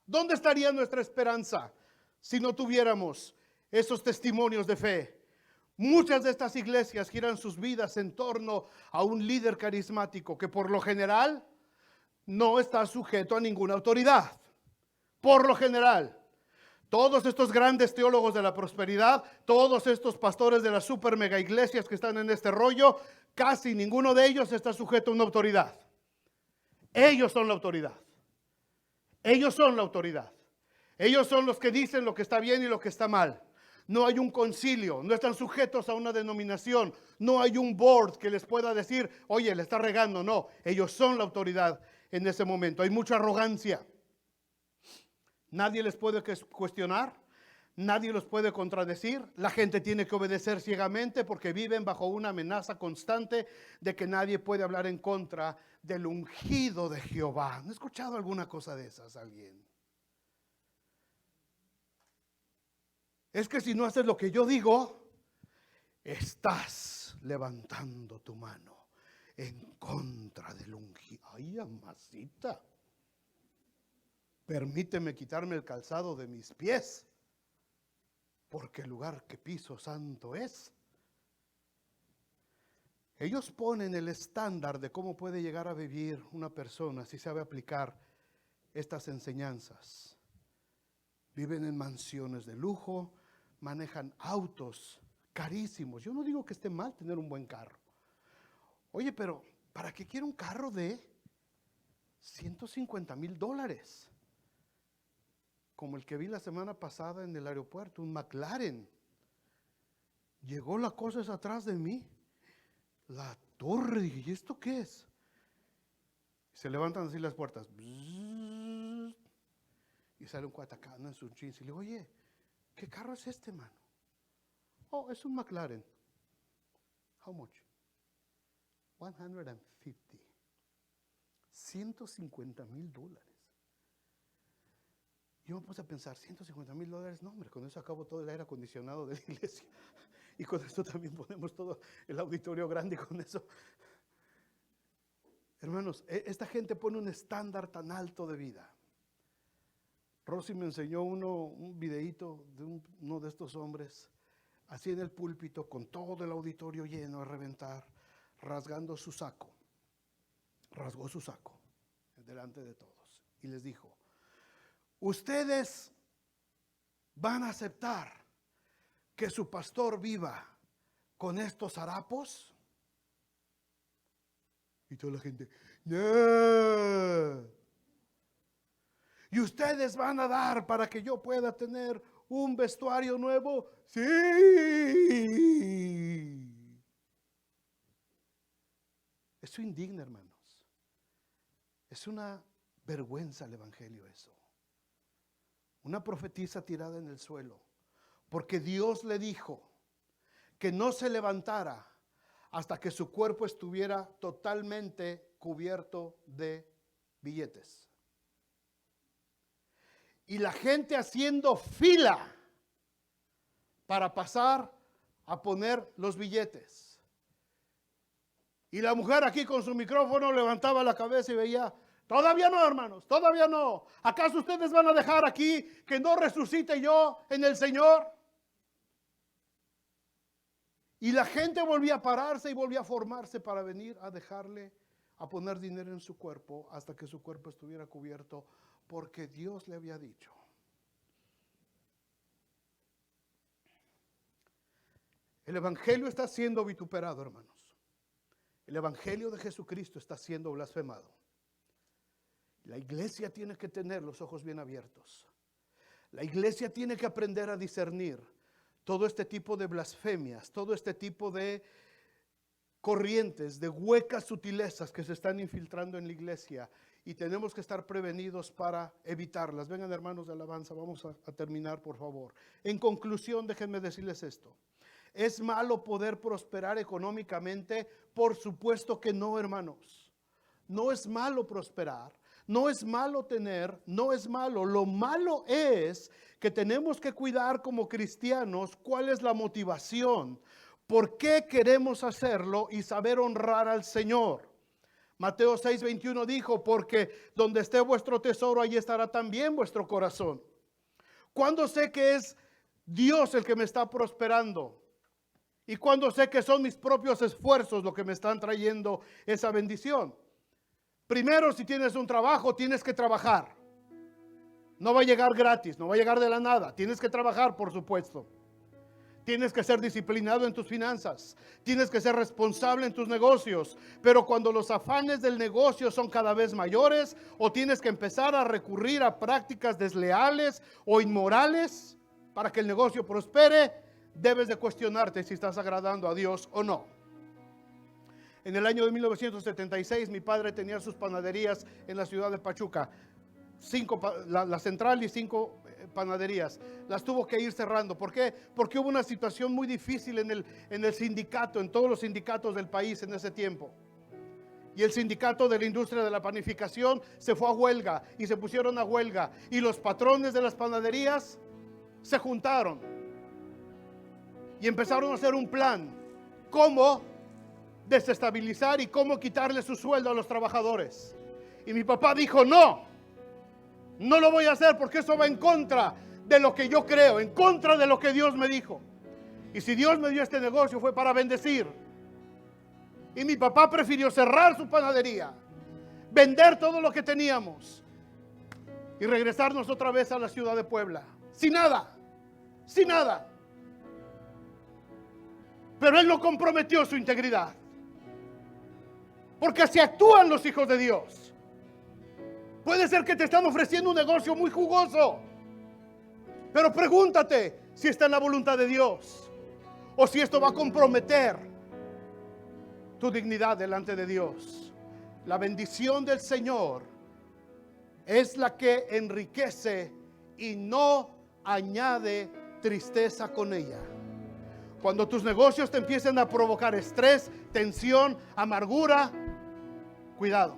¿Dónde estaría nuestra esperanza si no tuviéramos esos testimonios de fe? Muchas de estas iglesias giran sus vidas en torno a un líder carismático que por lo general no está sujeto a ninguna autoridad. Por lo general. Todos estos grandes teólogos de la prosperidad, todos estos pastores de las super mega iglesias que están en este rollo, casi ninguno de ellos está sujeto a una autoridad. Ellos son la autoridad. Ellos son la autoridad. Ellos son los que dicen lo que está bien y lo que está mal. No hay un concilio, no están sujetos a una denominación, no hay un board que les pueda decir, oye, le está regando. No, ellos son la autoridad en ese momento. Hay mucha arrogancia. Nadie les puede cuestionar, nadie los puede contradecir. La gente tiene que obedecer ciegamente porque viven bajo una amenaza constante de que nadie puede hablar en contra del ungido de Jehová. ¿No he escuchado alguna cosa de esas alguien? Es que si no haces lo que yo digo, estás levantando tu mano en contra del ungido. Ay, amasita. Permíteme quitarme el calzado de mis pies, porque el lugar que piso santo es. Ellos ponen el estándar de cómo puede llegar a vivir una persona si sabe aplicar estas enseñanzas. Viven en mansiones de lujo, manejan autos carísimos. Yo no digo que esté mal tener un buen carro. Oye, pero ¿para qué quiere un carro de $150,000? Como el que vi la semana pasada en el aeropuerto, un McLaren. Llegó la cosa es atrás de mí. La torre, dije, ¿y esto qué es? Se levantan así las puertas. Y sale un cuate acá, en sus jeans. Y le digo, oye, ¿qué carro es este, mano? Oh, es un McLaren. How much? 150. $150,000. Yo me puse a pensar, $150,000, no hombre, con eso acabo todo el aire acondicionado de la iglesia. Y con esto también ponemos todo el auditorio grande con eso. Hermanos, esta gente pone un estándar tan alto de vida. Rosy me enseñó un videíto de uno de estos hombres, así en el púlpito, con todo el auditorio lleno a reventar, rasgando su saco. Rasgó su saco delante de todos y les dijo, ustedes van a aceptar que su pastor viva con estos harapos. Y toda la gente, no. Y ustedes van a dar para que yo pueda tener un vestuario nuevo. Sí. Eso indigna, hermanos. Es una vergüenza el evangelio eso. Una profetisa tirada en el suelo, porque Dios le dijo que no se levantara hasta que su cuerpo estuviera totalmente cubierto de billetes. Y la gente haciendo fila para pasar a poner los billetes. Y la mujer aquí con su micrófono levantaba la cabeza y veía, todavía no, hermanos, todavía no. ¿Acaso ustedes van a dejar aquí que no resucite yo en el Señor? Y la gente volvía a pararse y volvía a formarse para venir a dejarle, a poner dinero en su cuerpo hasta que su cuerpo estuviera cubierto, porque Dios le había dicho. El evangelio está siendo vituperado, hermanos. El evangelio de Jesucristo está siendo blasfemado. La iglesia tiene que tener los ojos bien abiertos. La iglesia tiene que aprender a discernir todo este tipo de blasfemias, todo este tipo de corrientes, de huecas sutilezas que se están infiltrando en la iglesia, y tenemos que estar prevenidos para evitarlas. Vengan, hermanos de alabanza, vamos a terminar, por favor. En conclusión, déjenme decirles esto. ¿Es malo poder prosperar económicamente? Por supuesto que no, hermanos. No es malo prosperar, no es malo tener, no es malo. Lo malo es que tenemos que cuidar como cristianos cuál es la motivación, por qué queremos hacerlo y saber honrar al Señor. Mateo 6:21 dijo, porque donde esté vuestro tesoro, allí estará también vuestro corazón. ¿Cuándo sé que es Dios el que me está prosperando? ¿Y cuándo sé que son mis propios esfuerzos lo que me están trayendo esa bendición? Primero, si tienes un trabajo, tienes que trabajar. No va a llegar gratis, no va a llegar de la nada. Tienes que trabajar, por supuesto. Tienes que ser disciplinado en tus finanzas. Tienes que ser responsable en tus negocios. Pero cuando los afanes del negocio son cada vez mayores, o tienes que empezar a recurrir a prácticas desleales o inmorales para que el negocio prospere, debes de cuestionarte si estás agradando a Dios o no. En el año de 1976 mi padre tenía sus panaderías en la ciudad de Pachuca. La central y 5 panaderías. Las tuvo que ir cerrando. ¿Por qué? Porque hubo una situación muy difícil en el sindicato, en todos los sindicatos del país en ese tiempo. Y el sindicato de la industria de la panificación se fue a huelga y se pusieron a huelga. Y los patrones de las panaderías se juntaron y empezaron a hacer un plan. ¿Cómo desestabilizar y cómo quitarle su sueldo a los trabajadores? Y mi papá dijo, no lo voy a hacer porque eso va en contra de lo que yo creo, en contra de lo que Dios me dijo. Y si Dios me dio este negocio fue para bendecir. Y mi papá prefirió cerrar su panadería, vender todo lo que teníamos y regresarnos otra vez a la ciudad de Puebla, sin nada. Pero él no comprometió su integridad, porque así actúan los hijos de Dios. Puede ser que te están ofreciendo un negocio muy jugoso, pero pregúntate si está en la voluntad de Dios o si esto va a comprometer tu dignidad delante de Dios. La bendición del Señor es la que enriquece y no añade tristeza con ella. Cuando tus negocios te empiecen a provocar estrés, tensión, amargura, cuidado,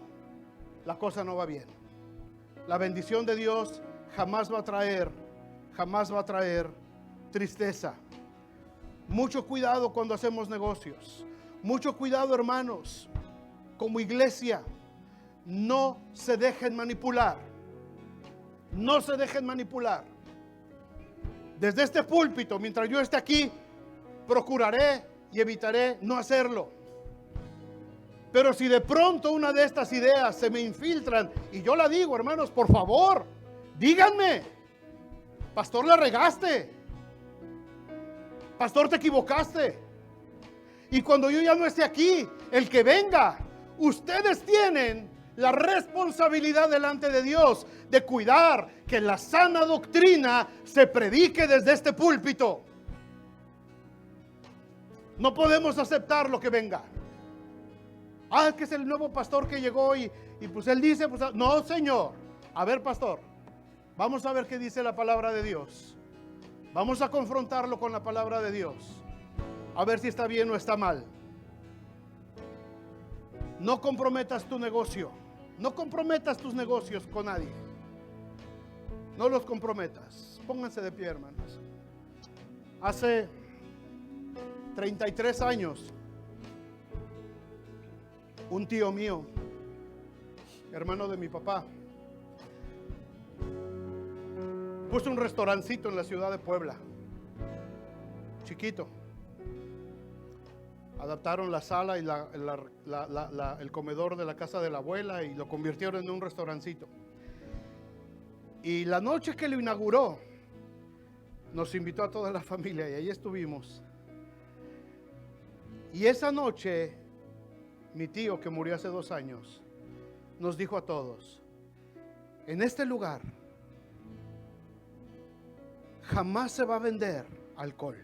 la cosa no va bien. La bendición de Dios jamás va a traer tristeza. Mucho cuidado cuando hacemos negocios. Mucho cuidado, hermanos, como iglesia. No se dejen manipular. No se dejen manipular. Desde este púlpito, mientras yo esté aquí, procuraré y evitaré no hacerlo. Pero si de pronto una de estas ideas se me infiltran y yo la digo, hermanos, por favor, díganme, pastor, la regaste, pastor, te equivocaste. Y cuando yo ya no esté aquí, el que venga, ustedes tienen la responsabilidad delante de Dios de cuidar que la sana doctrina se predique desde este púlpito. No podemos aceptar lo que venga. Es que es el nuevo pastor que llegó y pues él dice, pues no, señor. A ver, pastor, vamos a ver qué dice la palabra de Dios. Vamos a confrontarlo con la palabra de Dios, a ver si está bien o está mal. No comprometas tu negocio. No comprometas tus negocios con nadie. No los comprometas. Pónganse de pie, hermanos. Hace 33 años, un tío mío, hermano de mi papá, puso un restaurancito en la ciudad de Puebla, chiquito. Adaptaron la sala y el comedor de la casa de la abuela y lo convirtieron en un restaurancito. Y la noche que lo inauguró, nos invitó a toda la familia y ahí estuvimos. Y esa noche, mi tío, que murió hace 2 años, nos dijo a todos: en este lugar jamás se va a vender alcohol.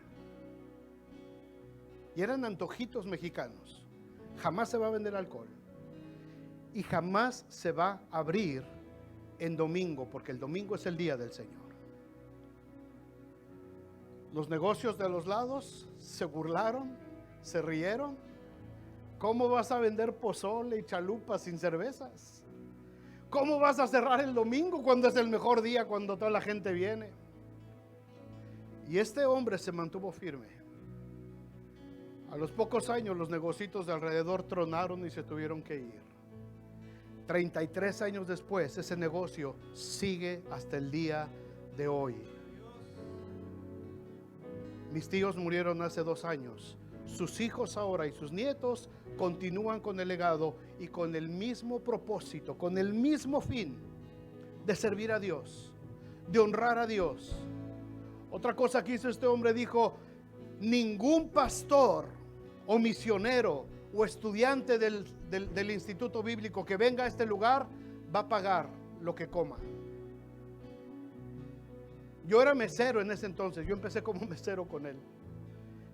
Y eran antojitos mexicanos. Jamás se va a vender alcohol. Y jamás se va a abrir en domingo, porque el domingo es el día del Señor. Los negocios de los lados se burlaron, se rieron. ¿Cómo vas a vender pozole y chalupas sin cervezas? ¿Cómo vas a cerrar el domingo cuando es el mejor día, cuando toda la gente viene? Y este hombre se mantuvo firme. A los pocos años los negocios de alrededor tronaron y se tuvieron que ir. 33 años después ese negocio sigue hasta el día de hoy. Mis tíos murieron hace 2 años. Sus hijos ahora y sus nietos continúan con el legado y con el mismo propósito, con el mismo fin de servir a Dios, de honrar a Dios. Otra cosa que hizo este hombre, dijo: ningún pastor o misionero o estudiante del instituto bíblico que venga a este lugar va a pagar lo que coma. Yo era mesero en ese entonces, yo empecé como mesero con él,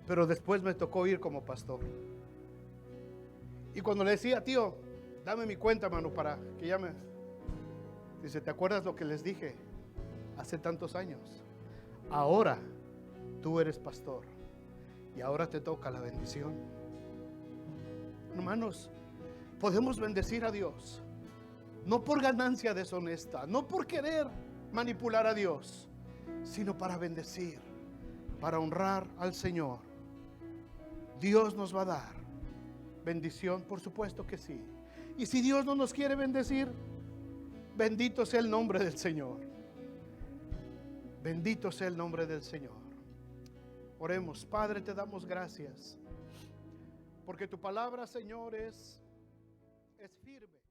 pero después me tocó ir como pastor. Y cuando le decía: tío, dame mi cuenta, mano, para que llame, dice: ¿te acuerdas lo que les dije hace tantos años? Ahora tú eres pastor y ahora te toca la bendición. Hermanos, podemos bendecir a Dios, no por ganancia deshonesta, no por querer manipular a Dios, sino para bendecir, para honrar al Señor. Dios nos va a dar bendición, por supuesto que sí. Y si Dios no nos quiere bendecir, bendito sea el nombre del Señor. Bendito sea el nombre del Señor. Oremos. Padre, te damos gracias porque tu palabra, Señor, es firme.